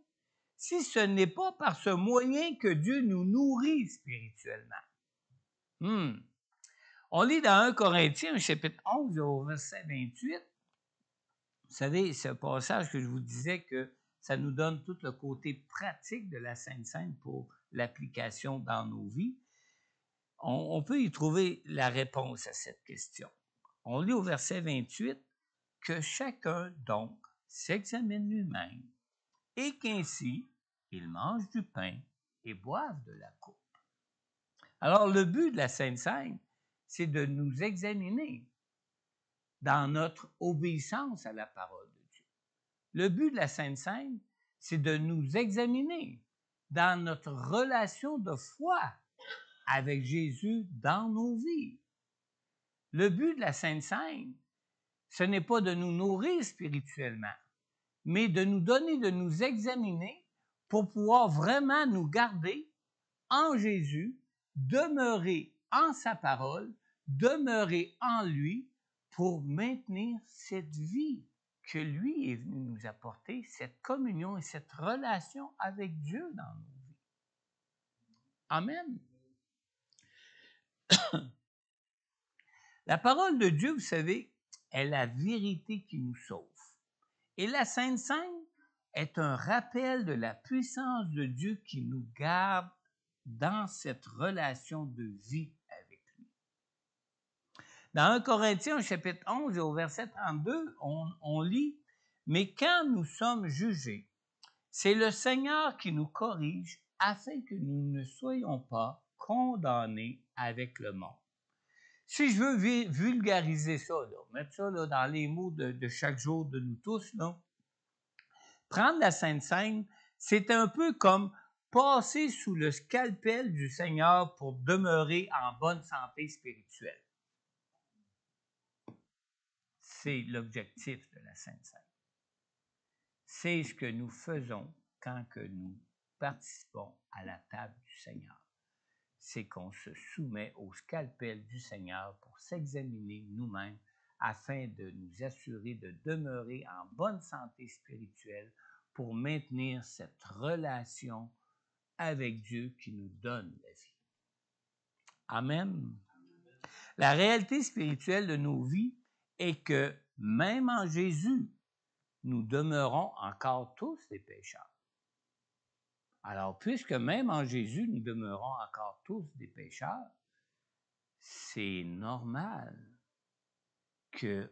si ce n'est pas par ce moyen que Dieu nous nourrit spirituellement? On lit dans 1 Corinthiens, chapitre 11, au verset 28. Vous savez, ce passage que je vous disais que ça nous donne tout le côté pratique de la Sainte Seine pour l'application dans nos vies. On peut y trouver la réponse à cette question. On lit au verset 28 que chacun donc s'examine lui-même et qu'ainsi il mange du pain et boive de la coupe. Alors le but de la Sainte Seine, c'est de nous examiner dans notre obéissance à la parole de Dieu. Le but de la Sainte Seine, c'est de nous examiner dans notre relation de foi avec Jésus dans nos vies. Le but de la Sainte Seine, ce n'est pas de nous nourrir spirituellement, mais de nous donner, de nous examiner pour pouvoir vraiment nous garder en Jésus, demeurer en sa parole, demeurer en lui pour maintenir cette vie que lui est venu nous apporter, cette communion et cette relation avec Dieu dans nos vies. Amen. La parole de Dieu, vous savez, est la vérité qui nous sauve. Et la Sainte Seine est un rappel de la puissance de Dieu qui nous garde dans cette relation de vie avec lui. Dans 1 Corinthiens, chapitre 11, au verset 32, on lit « Mais quand nous sommes jugés, c'est le Seigneur qui nous corrige afin que nous ne soyons pas condamnés avec le monde. » Si je veux vulgariser ça, là, mettre ça là, dans les mots de chaque jour de nous tous, là, prendre la Sainte Seine, c'est un peu comme passer sous le scalpel du Seigneur pour demeurer en bonne santé spirituelle. c'est l'objectif de la Sainte Seine. C'est ce que nous faisons quand que nous participons à la table du Seigneur. C'est qu'on se soumet au scalpel du Seigneur pour s'examiner nous-mêmes afin de nous assurer de demeurer en bonne santé spirituelle pour maintenir cette relation avec Dieu qui nous donne la vie. Amen. La réalité spirituelle de nos vies est que même en Jésus, nous demeurons encore tous des pécheurs. Alors, puisque même en Jésus, nous demeurons encore tous des pécheurs, c'est normal qu'on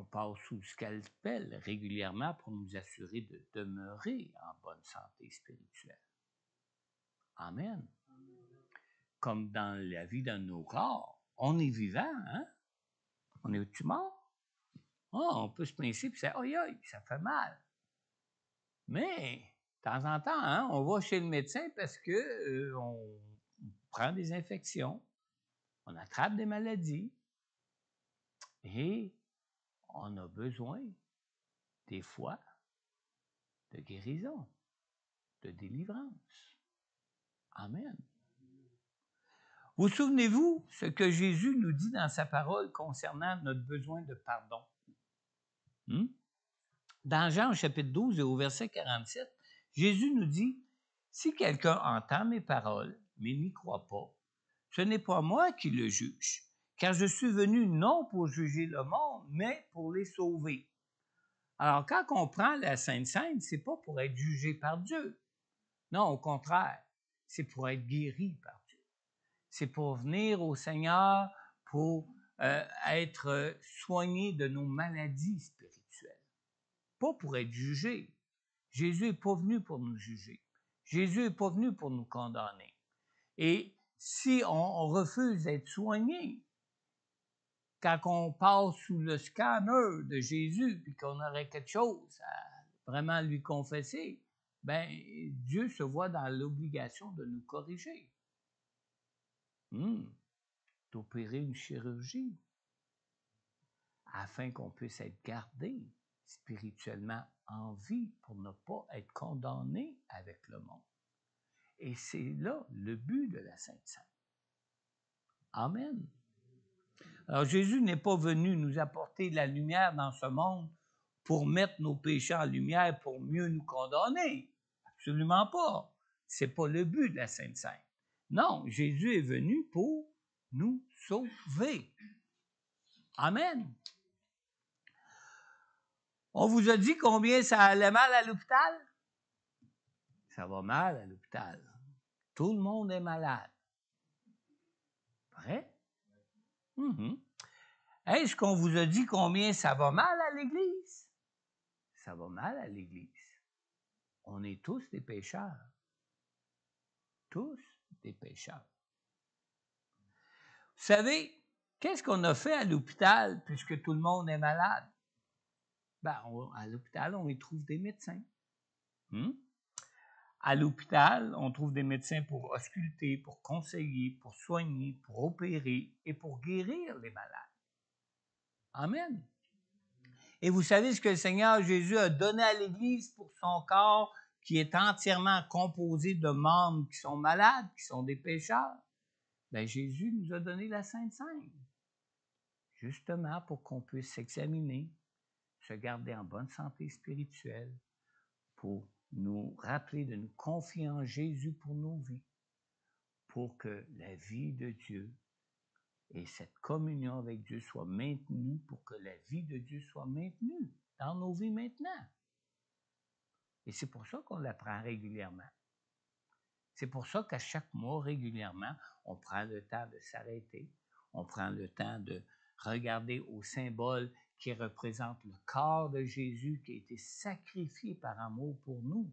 passe sous le scalpel régulièrement pour nous assurer de demeurer en bonne santé spirituelle. Amen. Comme dans la vie de nos corps, on est vivant, hein? On est-tu mort? Oh, on peut se pincer et dire, aïe, aïe, ça fait mal. Mais, de temps en temps, hein, on va chez le médecin parce que on prend des infections, on attrape des maladies et on a besoin, des fois, de guérison, de délivrance. Amen. Vous souvenez-vous ce que Jésus nous dit dans sa parole concernant notre besoin de pardon? Dans Jean chapitre 12 et au verset 47, Jésus nous dit, « Si quelqu'un entend mes paroles, mais n'y croit pas, ce n'est pas moi qui le juge, car je suis venu non pour juger le monde, mais pour les sauver. » Alors, quand on prend la Sainte Seine, ce n'est pas pour être jugé par Dieu. Non, au contraire, c'est pour être guéri par Dieu. C'est pour venir au Seigneur, pour être soigné de nos maladies spirituelles. Pas pour être jugé. Jésus n'est pas venu pour nous juger. Jésus n'est pas venu pour nous condamner. Et si on refuse d'être soigné, quand on passe sous le scanner de Jésus, puis qu'on aurait quelque chose à vraiment lui confesser, ben Dieu se voit dans l'obligation de nous corriger. D'opérer une chirurgie afin qu'on puisse être gardé spirituellement en vie pour ne pas être condamné avec le monde. Et c'est là le but de la Sainte Seine. Amen. Alors Jésus n'est pas venu nous apporter la lumière dans ce monde pour mettre nos péchés en lumière pour mieux nous condamner. Absolument pas. C'est pas le but de la Sainte Seine. Non, Jésus est venu pour nous sauver. Amen. On vous a dit combien ça allait mal à l'hôpital? Ça va mal à l'hôpital. Tout le monde est malade. Vrai? Est-ce qu'on vous a dit combien ça va mal à l'Église? Ça va mal à l'Église. On est tous des pécheurs. Tous des pécheurs. Vous savez, qu'est-ce qu'on a fait à l'hôpital puisque tout le monde est malade? Ben, à l'hôpital, on y trouve des médecins. À l'hôpital, on trouve des médecins pour ausculter, pour conseiller, pour soigner, pour opérer et pour guérir les malades. Amen. Et vous savez ce que le Seigneur Jésus a donné à l'Église pour son corps qui est entièrement composé de membres qui sont malades, qui sont des pécheurs? Bien, Jésus nous a donné la Sainte Seine, justement pour qu'on puisse s'examiner, se garder en bonne santé spirituelle, pour nous rappeler de nous confier en Jésus pour nos vies, pour que la vie de Dieu et cette communion avec Dieu soit maintenue, pour que la vie de Dieu soit maintenue dans nos vies maintenant. Et c'est pour ça qu'on l'apprend régulièrement. C'est pour ça qu'à chaque mois, régulièrement, on prend le temps de s'arrêter, on prend le temps de regarder au symbole qui représente le corps de Jésus qui a été sacrifié par amour pour nous,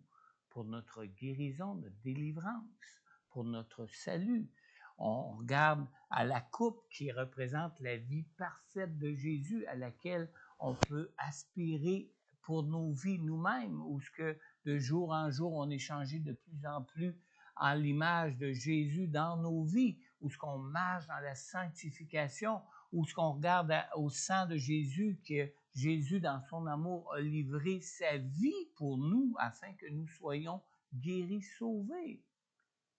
pour notre guérison, notre délivrance, pour notre salut. On regarde à la coupe qui représente la vie parfaite de Jésus à laquelle on peut aspirer pour nos vies nous-mêmes, où ce que de jour en jour, on est changé de plus en plus en l'image de Jésus dans nos vies, où ce qu'on marche dans la sanctification, où ce qu'on regarde au sang de Jésus, que Jésus, dans son amour, a livré sa vie pour nous afin que nous soyons guéris, sauvés,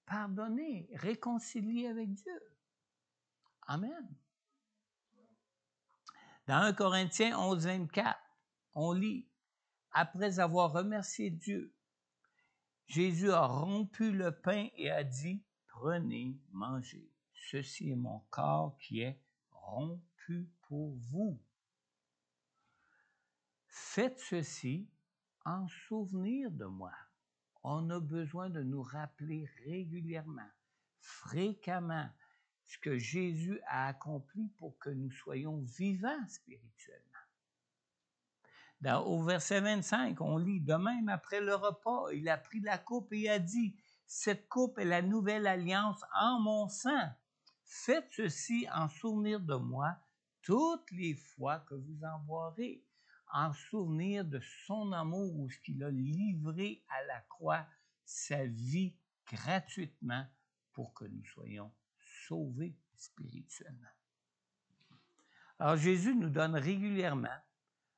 pardonnés, réconciliés avec Dieu. Amen. Dans 1 Corinthiens 11, 24, on lit, « Après avoir remercié Dieu, Jésus a rompu le pain et a dit, « Prenez, mangez. Ceci est mon corps qui est rompu pour vous. Faites ceci en souvenir de moi. » On a besoin de nous rappeler régulièrement, fréquemment, ce que Jésus a accompli pour que nous soyons vivants spirituellement. Au verset 25, on lit, « De même, après le repas, il a pris la coupe et a dit, « Cette coupe est la nouvelle alliance en mon sang. Faites ceci en souvenir de moi toutes les fois que vous en boirez, en souvenir de son amour où ce qu'il a livré à la croix sa vie gratuitement pour que nous soyons sauvés spirituellement. » Alors Jésus nous donne régulièrement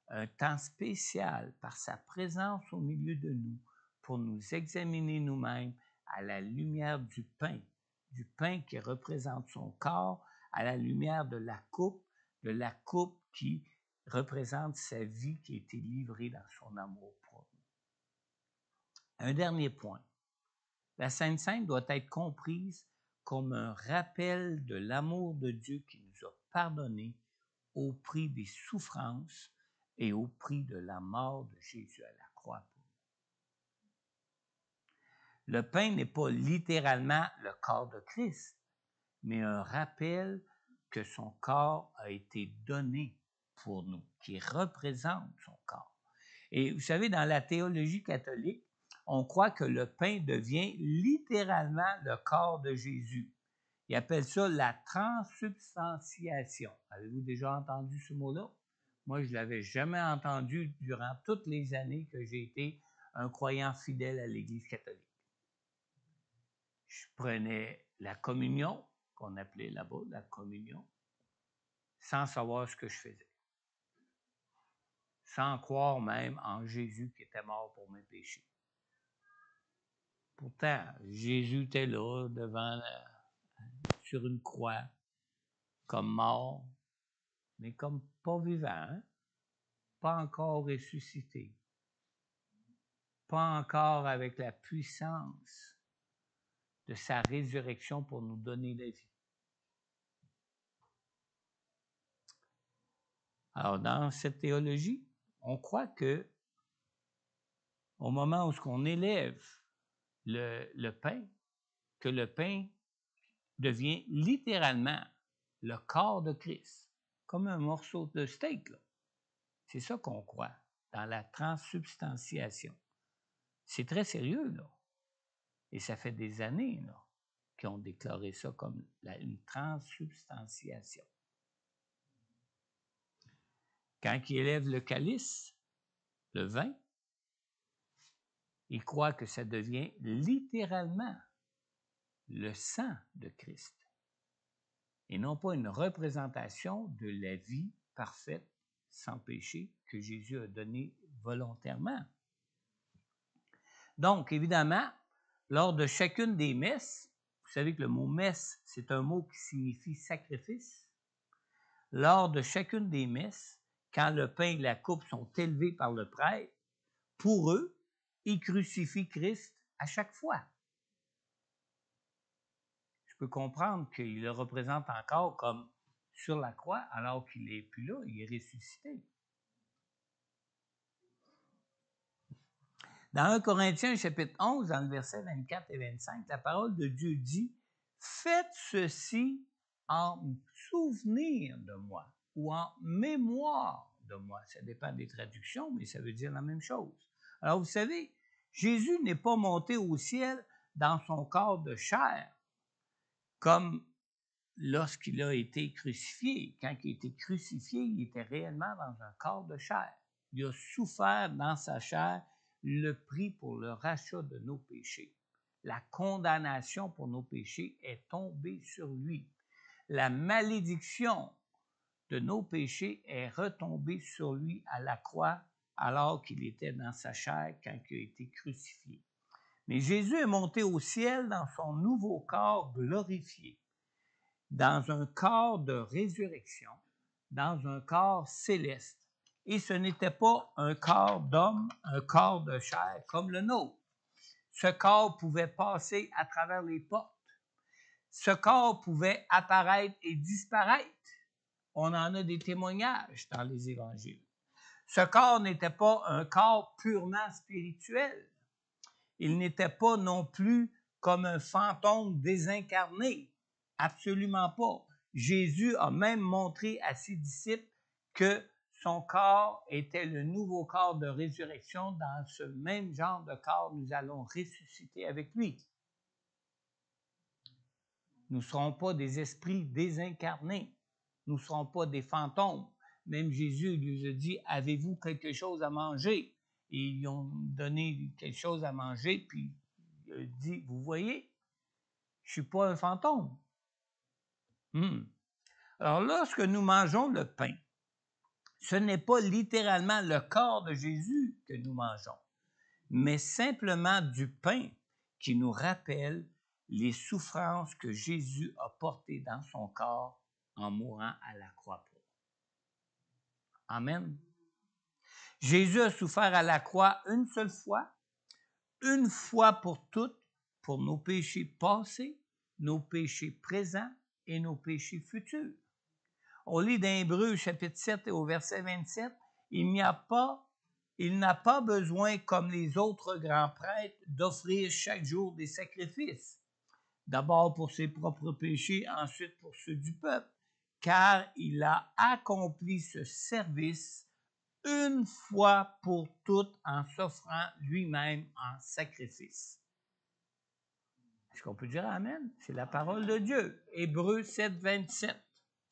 un temps spécial par sa présence au milieu de nous pour nous examiner nous-mêmes à la lumière du pain qui représente son corps, à la lumière de la coupe qui représente sa vie qui a été livrée dans son amour pour nous. Un dernier point. La Sainte Seine doit être comprise comme un rappel de l'amour de Dieu qui nous a pardonnés au prix des souffrances et au prix de la mort de Jésus à la croix pour nous. Le pain n'est pas littéralement le corps de Christ, mais un rappel que son corps a été donné pour nous, qui représente son corps. Et vous savez, dans la théologie catholique, on croit que le pain devient littéralement le corps de Jésus. Ils appellent ça la transsubstantiation. Avez-vous déjà entendu ce mot-là? Moi, je ne l'avais jamais entendu durant toutes les années que j'ai été un croyant fidèle à l'Église catholique. Je prenais la communion, qu'on appelait là-bas la communion, sans savoir ce que je faisais. Sans croire même en Jésus qui était mort pour mes péchés. Pourtant, Jésus était là, sur une croix, comme mort, mais comme pas vivant, hein? Pas encore ressuscité, pas encore avec la puissance de sa résurrection pour nous donner la vie. Alors, dans cette théologie, on croit que au moment où on élève le pain, que le pain devient littéralement le corps de Christ, comme un morceau de steak, là. C'est ça qu'on croit dans la transsubstantiation. C'est très sérieux, là. Et ça fait des années, là, qu'ils ont déclaré ça comme une transsubstantiation. Quand ils élèvent le calice, le vin, ils croient que ça devient littéralement le sang de Christ et non pas une représentation de la vie parfaite, sans péché, que Jésus a donnée volontairement. Donc, évidemment, lors de chacune des messes, vous savez que le mot messe, c'est un mot qui signifie sacrifice. Lors de chacune des messes, quand le pain et la coupe sont élevés par le prêtre, pour eux, ils crucifient Christ à chaque fois. Je peux comprendre qu'il le représente encore comme sur la croix, alors qu'il n'est plus là, il est ressuscité. Dans 1 Corinthiens, chapitre 11, dans le verset 24 et 25, la parole de Dieu dit « Faites ceci en souvenir de moi » ou « en mémoire de moi ». Ça dépend des traductions, mais ça veut dire la même chose. Alors, vous savez, Jésus n'est pas monté au ciel dans son corps de chair, comme lorsqu'il a été crucifié. Quand il a été crucifié, il était réellement dans un corps de chair. Il a souffert dans sa chair le prix pour le rachat de nos péchés. La condamnation pour nos péchés est tombée sur lui. La malédiction de nos péchés est retombé sur lui à la croix alors qu'il était dans sa chair quand il a été crucifié. Mais Jésus est monté au ciel dans son nouveau corps glorifié, dans un corps de résurrection, dans un corps céleste. Et ce n'était pas un corps d'homme, un corps de chair comme le nôtre. Ce corps pouvait passer à travers les portes. Ce corps pouvait apparaître et disparaître. On en a des témoignages dans les évangiles. Ce corps n'était pas un corps purement spirituel. Il n'était pas non plus comme un fantôme désincarné. Absolument pas. Jésus a même montré à ses disciples que son corps était le nouveau corps de résurrection. Dans ce même genre de corps, nous allons ressusciter avec lui. Nous ne serons pas des esprits désincarnés. Nous ne serons pas des fantômes. Même Jésus lui a dit, avez-vous quelque chose à manger? Et ils lui ont donné quelque chose à manger, puis il a dit, vous voyez, je ne suis pas un fantôme. Alors, lorsque nous mangeons le pain, ce n'est pas littéralement le corps de Jésus que nous mangeons, mais simplement du pain qui nous rappelle les souffrances que Jésus a portées dans son corps en mourant à la croix pour nous. Amen. Jésus a souffert à la croix une fois pour toutes, pour nos péchés passés, nos péchés présents et nos péchés futurs. On lit dans Hébreux chapitre 7 et au verset 27, il n'a pas besoin, comme les autres grands prêtres, d'offrir chaque jour des sacrifices. D'abord pour ses propres péchés, ensuite pour ceux du peuple, car il a accompli ce service une fois pour toutes en s'offrant lui-même en sacrifice. Est-ce qu'on peut dire Amen? C'est la parole de Dieu. Hébreux 7, 27,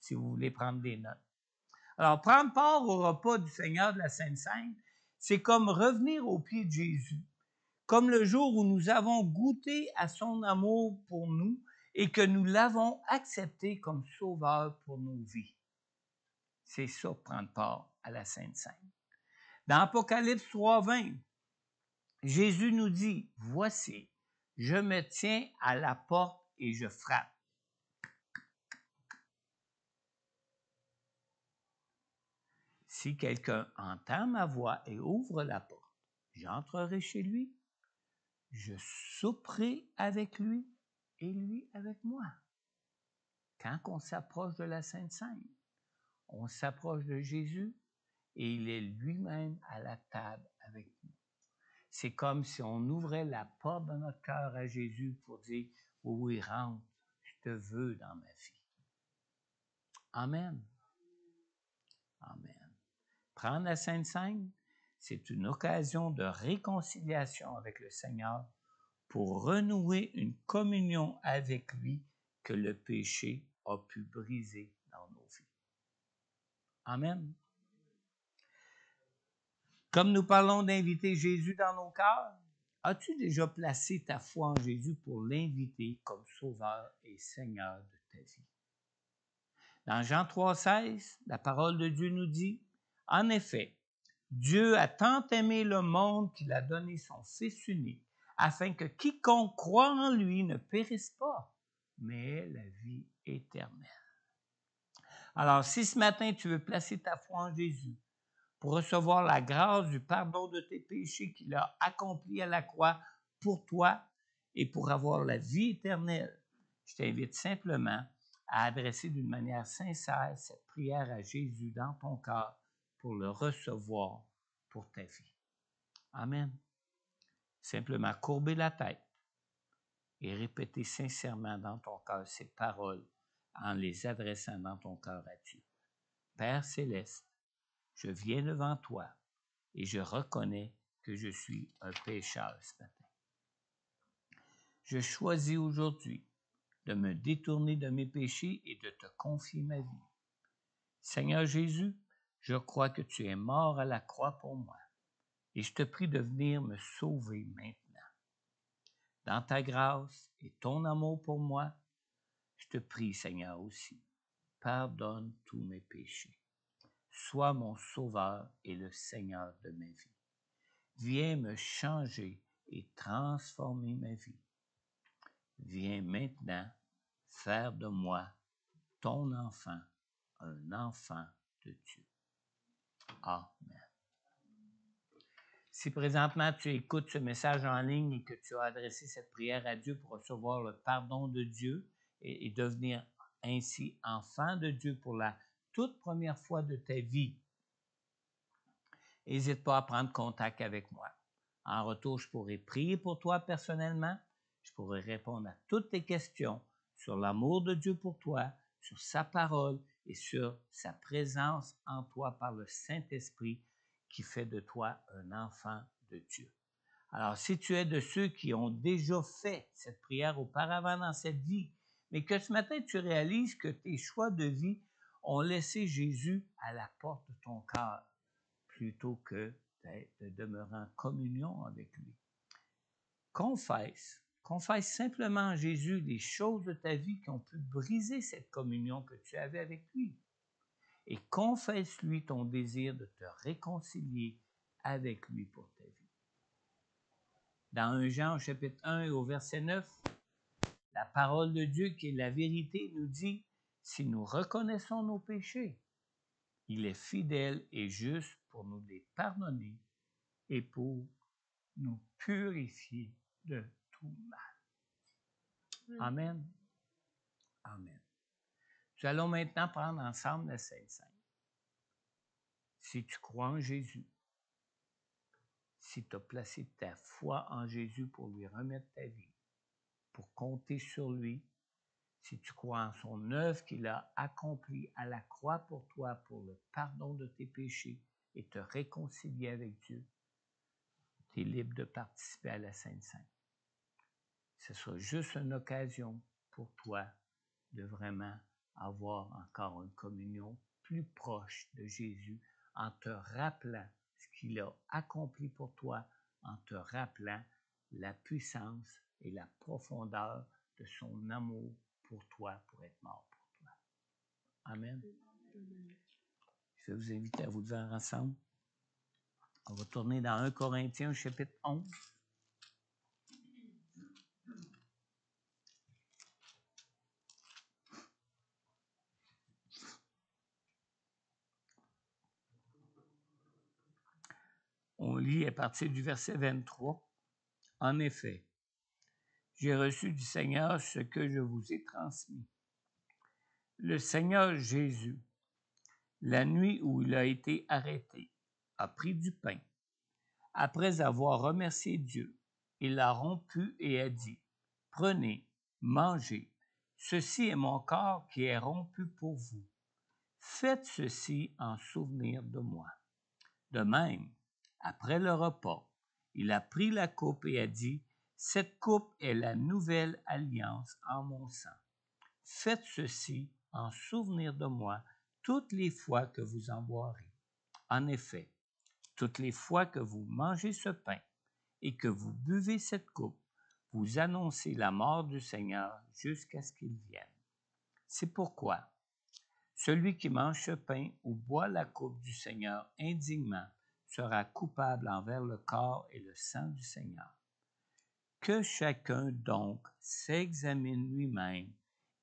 si vous voulez prendre des notes. Alors, prendre part au repas du Seigneur de la Sainte Seine, c'est comme revenir aux pieds de Jésus, comme le jour où nous avons goûté à son amour pour nous et que nous l'avons accepté comme sauveur pour nos vies. C'est ça, prendre part à la Sainte Seine. Dans Apocalypse 3, 20, Jésus nous dit, « Voici, je me tiens à la porte et je frappe. Si quelqu'un entend ma voix et ouvre la porte, j'entrerai chez lui, je souperai avec lui et lui avec moi. » Quand on s'approche de la Sainte Seine, on s'approche de Jésus et il est lui-même à la table avec nous. C'est comme si on ouvrait la porte de notre cœur à Jésus pour dire, « Oui, rentre, je te veux dans ma vie. » Amen. Amen. Prendre la Sainte Seine, c'est une occasion de réconciliation avec le Seigneur pour renouer une communion avec lui que le péché a pu briser dans nos vies. Amen. Comme nous parlons d'inviter Jésus dans nos cœurs, as-tu déjà placé ta foi en Jésus pour l'inviter comme Sauveur et Seigneur de ta vie? Dans Jean 3,16, la parole de Dieu nous dit, « En effet, Dieu a tant aimé le monde qu'il a donné son Fils unique, afin que quiconque croit en lui ne périsse pas, mais ait la vie éternelle. » Alors, si ce matin tu veux placer ta foi en Jésus pour recevoir la grâce du pardon de tes péchés qu'il a accompli à la croix pour toi et pour avoir la vie éternelle, je t'invite simplement à adresser d'une manière sincère cette prière à Jésus dans ton cœur pour le recevoir pour ta vie. Amen. Simplement courber la tête et répéter sincèrement dans ton cœur ces paroles en les adressant dans ton cœur à Dieu. Père céleste, je viens devant toi et je reconnais que je suis un pécheur ce matin. Je choisis aujourd'hui de me détourner de mes péchés et de te confier ma vie. Seigneur Jésus, je crois que tu es mort à la croix pour moi et je te prie de venir me sauver maintenant. Dans ta grâce et ton amour pour moi, je te prie, Seigneur, aussi pardonne tous mes péchés. Sois mon sauveur et le Seigneur de ma vie. Viens me changer et transformer ma vie. Viens maintenant faire de moi ton enfant, un enfant de Dieu. Amen. Si présentement tu écoutes ce message en ligne et que tu as adressé cette prière à Dieu pour recevoir le pardon de Dieu et devenir ainsi enfant de Dieu pour la toute première fois de ta vie, n'hésite pas à prendre contact avec moi. En retour, je pourrai prier pour toi personnellement. Je pourrai répondre à toutes tes questions sur l'amour de Dieu pour toi, sur sa parole et sur sa présence en toi par le Saint-Esprit qui fait de toi un enfant de Dieu. Alors, si tu es de ceux qui ont déjà fait cette prière auparavant dans cette vie, mais que ce matin tu réalises que tes choix de vie ont laissé Jésus à la porte de ton cœur, plutôt que de demeurer en communion avec lui. Confesse simplement à Jésus les choses de ta vie qui ont pu briser cette communion que tu avais avec lui. Et confesse-lui ton désir de te réconcilier avec lui pour ta vie. Dans 1 Jean, au chapitre 1 et au verset 9, la parole de Dieu, qui est la vérité, nous dit, si nous reconnaissons nos péchés, il est fidèle et juste pour nous les pardonner et pour nous purifier de tout mal. Amen. Amen. Nous allons maintenant prendre ensemble la Sainte Seine. Si tu crois en Jésus, si tu as placé ta foi en Jésus pour lui remettre ta vie, pour compter sur lui, si tu crois en son œuvre qu'il a accomplie à la croix pour toi, pour le pardon de tes péchés et te réconcilier avec Dieu, tu es libre de participer à la Sainte Seine. Ce sera juste une occasion pour toi de vraiment avoir encore une communion plus proche de Jésus en te rappelant ce qu'il a accompli pour toi, en te rappelant la puissance et la profondeur de son amour pour toi, pour être mort pour toi. Amen. Je vais vous inviter à vous lever ensemble. On va tourner dans 1 Corinthiens, chapitre 11. On lit à partir du verset 23. En effet, j'ai reçu du Seigneur ce que je vous ai transmis. Le Seigneur Jésus, la nuit où il a été arrêté, a pris du pain. Après avoir remercié Dieu, il l'a rompu et a dit, « Prenez, mangez, ceci est mon corps qui est rompu pour vous. Faites ceci en souvenir de moi. » De même, après le repas, il a pris la coupe et a dit, « Cette coupe est la nouvelle alliance en mon sang. Faites ceci en souvenir de moi toutes les fois que vous en boirez. En effet, toutes les fois que vous mangez ce pain et que vous buvez cette coupe, vous annoncez la mort du Seigneur jusqu'à ce qu'il vienne. C'est pourquoi celui qui mange ce pain ou boit la coupe du Seigneur indignement sera coupable envers le corps et le sang du Seigneur. Que chacun donc s'examine lui-même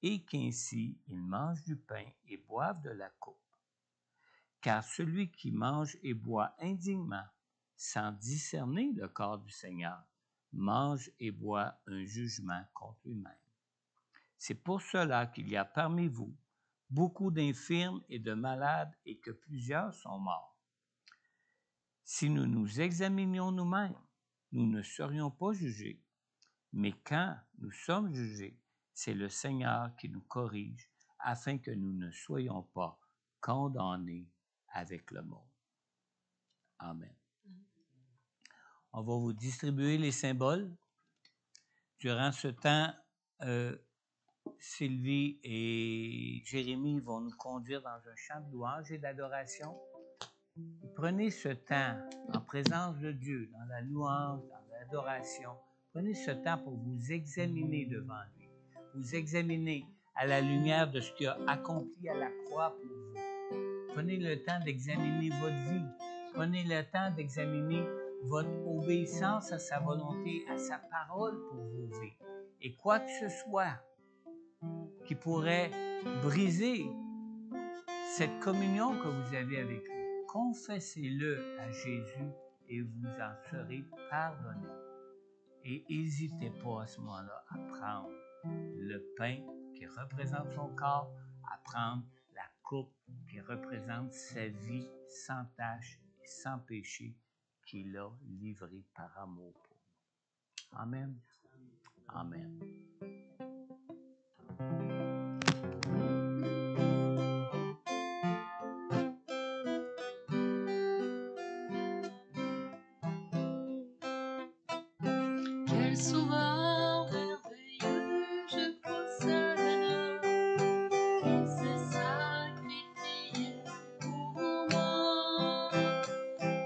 et qu'ainsi il mange du pain et boive de la coupe. Car celui qui mange et boit indignement, sans discerner le corps du Seigneur, mange et boit un jugement contre lui-même. C'est pour cela qu'il y a parmi vous beaucoup d'infirmes et de malades et que plusieurs sont morts. Si nous nous examinions nous-mêmes, nous ne serions pas jugés. Mais quand nous sommes jugés, c'est le Seigneur qui nous corrige afin que nous ne soyons pas condamnés avec le monde. Amen. On va vous distribuer les symboles. Durant ce temps, Sylvie et Jérémie vont nous conduire dans un chant de louange et d'adoration. Prenez ce temps en présence de Dieu, dans la louange, dans l'adoration. Prenez ce temps pour vous examiner devant lui. Vous examiner à la lumière de ce qu'il a accompli à la croix pour vous. Prenez le temps d'examiner votre vie. Prenez le temps d'examiner votre obéissance à sa volonté, à sa parole pour vos vies. Et quoi que ce soit qui pourrait briser cette communion que vous avez avec lui, confessez-le à Jésus et vous en serez pardonné. Et n'hésitez pas à ce moment-là à prendre le pain qui représente son corps, à prendre la coupe qui représente sa vie sans tache et sans péché qu'il a livrée par amour pour nous. Amen. Amen. Quel sauveur merveilleux je possède, qui s'est sacrifié pour moi,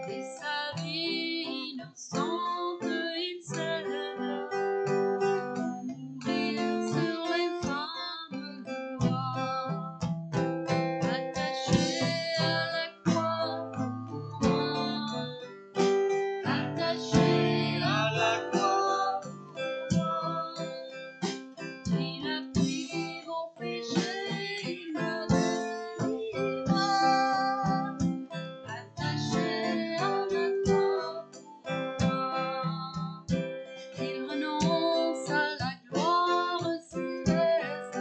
et sa vie innocente il cède, pour mourir sur les flammes de gloire, attaché à la croix pour moi, attaché à la croix pour moi. Il a pris mon péché, il me délivra, attaché à la croix pour moi. Il renonce à la gloire céleste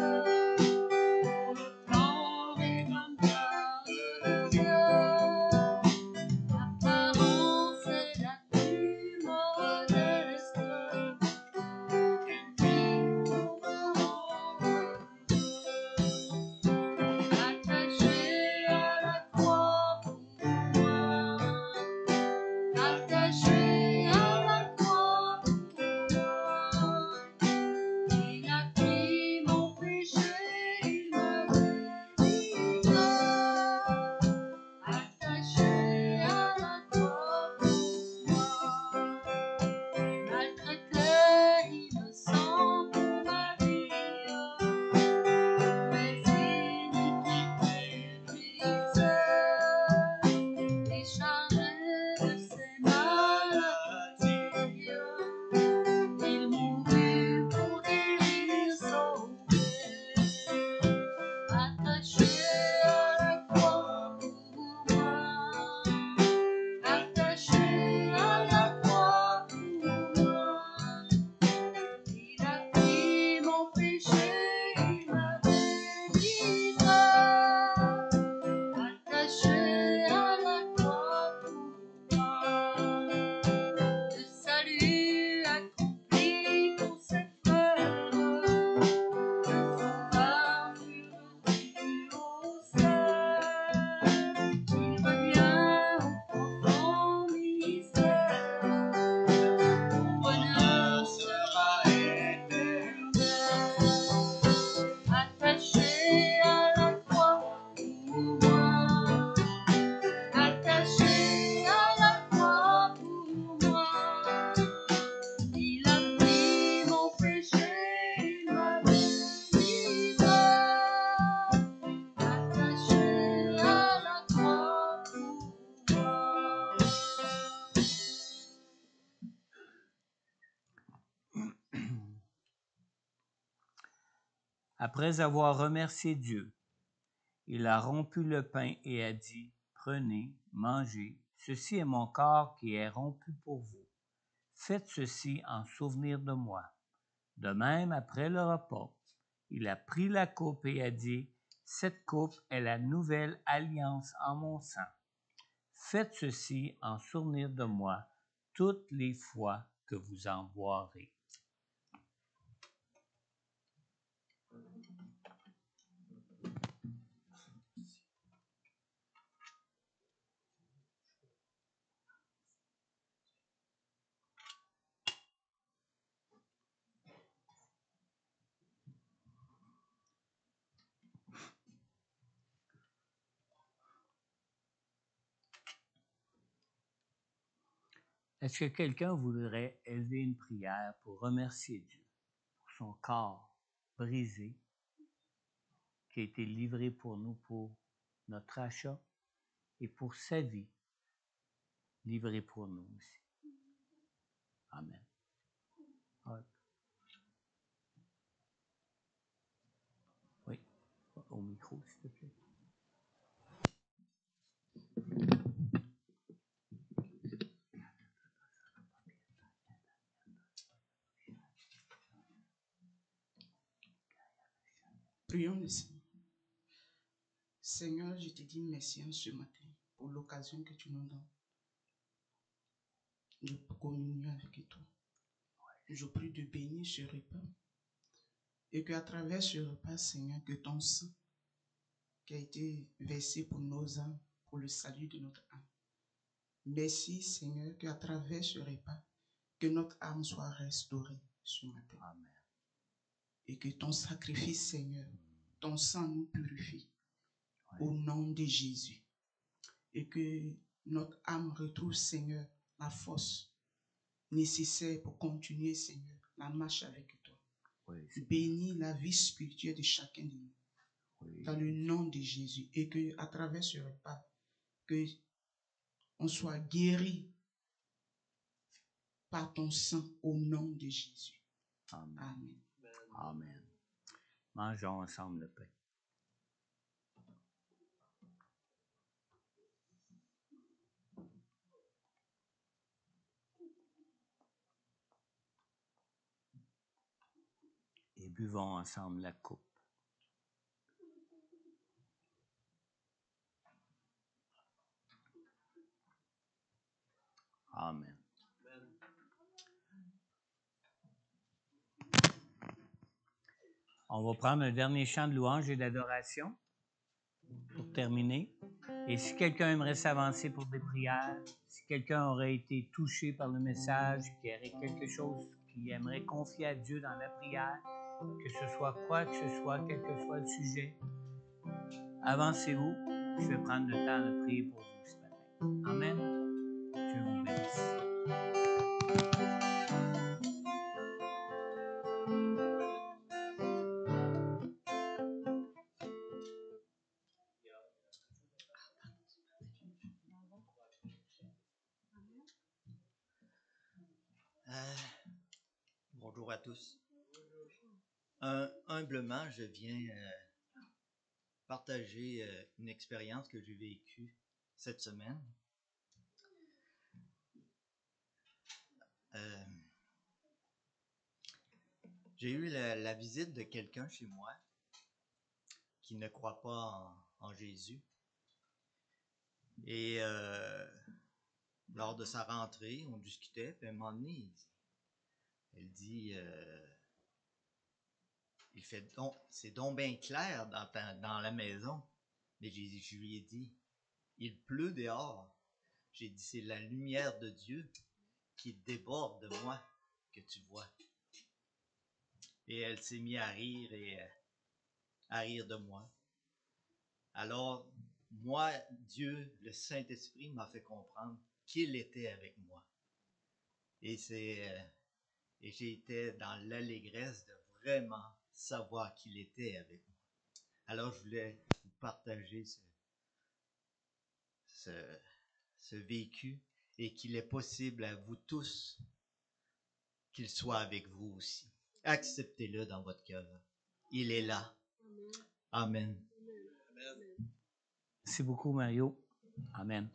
pour le plan réclamatoire de Dieu. L'apparence est la plus modeste, qu'une vie pour me rendre attaché à la croix pour moi, attaché à la croix pour moi. Il a pris mon péché, il me délivra, attaché à la croix pour moi. Maltraité, innocent pour ma vie, mes iniquités brisées, déchargé de ses maladies, il mourut pour guérir, sauver, attaché à la croix pour moi, attaché à la croix pour moi. Il a pris mon péché, il m'a délivré, attaché à la croix pour moi. Le salut accompli pour ses frères, le sauveur revenu au ciel. Il revient au profond mystère, mon bonheur sera éternel. Attaché à la croix pour moi, attaché à la croix pour moi. Il a pris mon péché, il m'a délivré, attaché à la croix pour moi. Après avoir remercié Dieu, il a rompu le pain et a dit, « Prenez, mangez, ceci est mon corps qui est rompu pour vous. Faites ceci en souvenir de moi. » De même, après le repas, il a pris la coupe et a dit, « Cette coupe est la nouvelle alliance en mon sang. Faites ceci en souvenir de moi toutes les fois que vous en boirez. » Est-ce que quelqu'un voudrait élever une prière pour remercier Dieu pour son corps brisé qui a été livré pour nous pour notre achat et pour sa vie, livré pour nous aussi. Amen. Oui, au micro, s'il te plaît. Prions le Seigneur. Seigneur, je te dis merci en ce matin pour l'occasion que tu nous donnes de communier avec toi. Je prie de bénir ce repas et qu'à travers ce repas, Seigneur, que ton sang qui a été versé pour nos âmes, pour le salut de notre âme. Merci, Seigneur, qu'à travers ce repas, que notre âme soit restaurée ce matin. Amen. Et que ton sacrifice, Seigneur, ton sang nous purifie. Ouais. Au nom de Jésus. Et que notre âme retrouve, Seigneur, la force nécessaire pour continuer, Seigneur, la marche avec toi. Oui, Bénis la vie spirituelle de chacun de nous. oui. Dans le nom de Jésus. Et que à travers ce repas, que on soit guéri par ton sang au nom de Jésus. Amen. Amen. Amen. Mangeons ensemble le pain. Et buvons ensemble la coupe. Amen. On va prendre un dernier chant de louange et d'adoration pour terminer. Et si quelqu'un aimerait s'avancer pour des prières, si quelqu'un aurait été touché par le message, qui aurait quelque chose qu'il aimerait confier à Dieu dans la prière, que ce soit quoi que ce soit, quel que soit le sujet, avancez-vous. Je vais prendre le temps de prier pour vous ce matin. Amen. Dieu vous bénisse. Bonjour à tous. Humblement, je viens partager une expérience que j'ai vécue cette semaine. J'ai eu la visite de quelqu'un chez moi qui ne croit pas en Jésus. Et lors de sa rentrée, on discutait, puis à un moment donné, elle dit c'est donc bien clair dans la maison. Mais je lui ai dit, il pleut dehors. J'ai dit, c'est la lumière de Dieu qui déborde de moi que tu vois. Et elle s'est mise à rire et à rire de moi. Alors, moi, Dieu, le Saint-Esprit m'a fait comprendre qu'il était avec moi. Et j'ai été dans l'allégresse de vraiment savoir qu'il était avec moi. Alors, je voulais vous partager ce vécu et qu'il est possible à vous tous qu'il soit avec vous aussi. Acceptez-le dans votre cœur. Il est là. Amen. Merci beaucoup, Mario. Amen.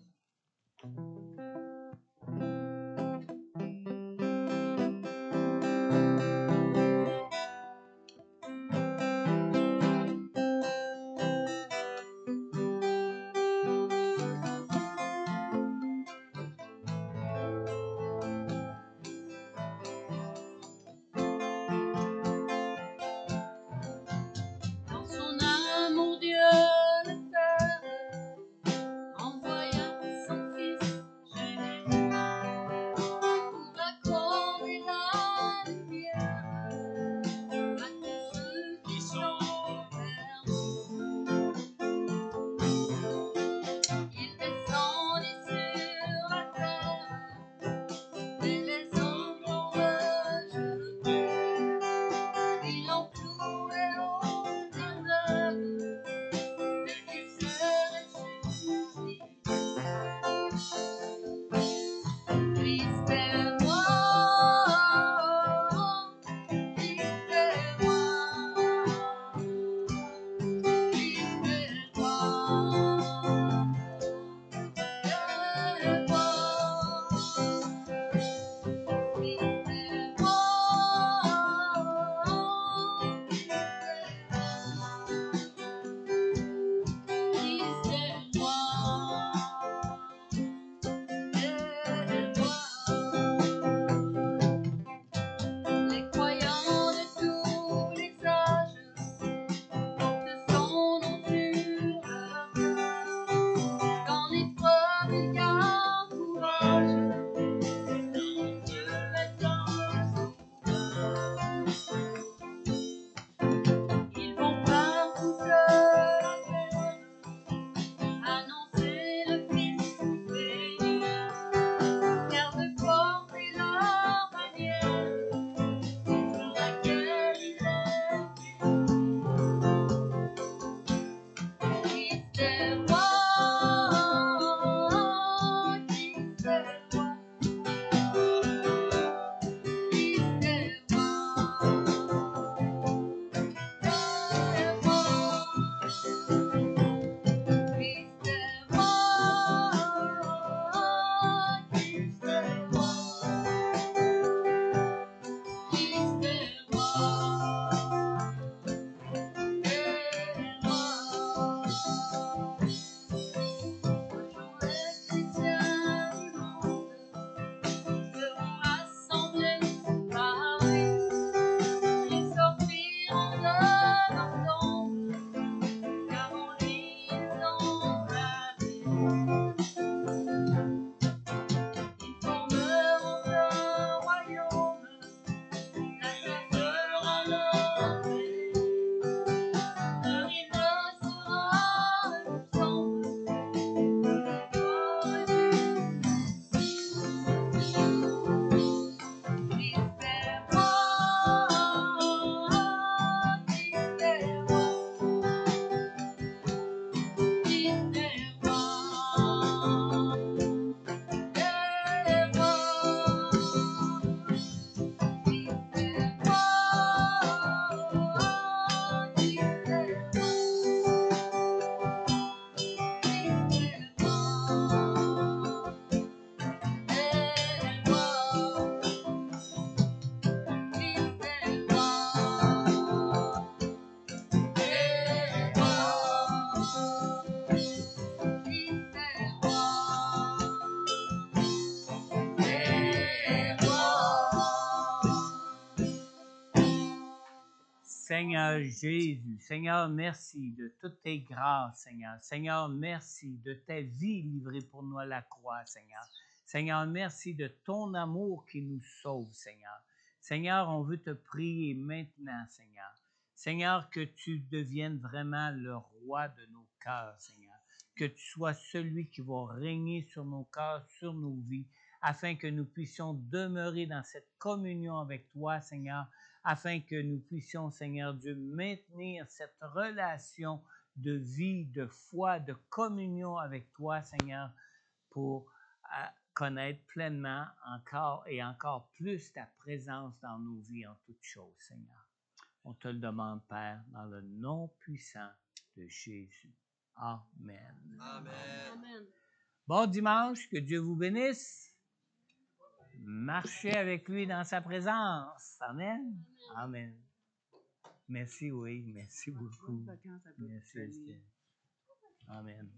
Dans son amour, Dieu le Père envoya son Fils Jésus Seigneur Jésus, Seigneur, merci de toutes tes grâces, Seigneur. Seigneur, merci de ta vie livrée pour nous à la croix, Seigneur. Seigneur, merci de ton amour qui nous sauve, Seigneur. Seigneur, on veut te prier maintenant, Seigneur. Seigneur, que tu deviennes vraiment le roi de nos cœurs, Seigneur. Que tu sois celui qui va régner sur nos cœurs, sur nos vies, afin que nous puissions demeurer dans cette communion avec toi, Seigneur, afin que nous puissions, Seigneur Dieu, maintenir cette relation de vie, de foi, de communion avec toi, Seigneur, pour connaître pleinement encore et encore plus ta présence dans nos vies en toutes choses, Seigneur. On te le demande, Père, dans le nom puissant de Jésus. Amen. Amen. Bon dimanche, que Dieu vous bénisse. Marchez avec lui dans sa présence. Amen. Amen. Merci, oui. Merci beaucoup. Merci, Esther. Amen.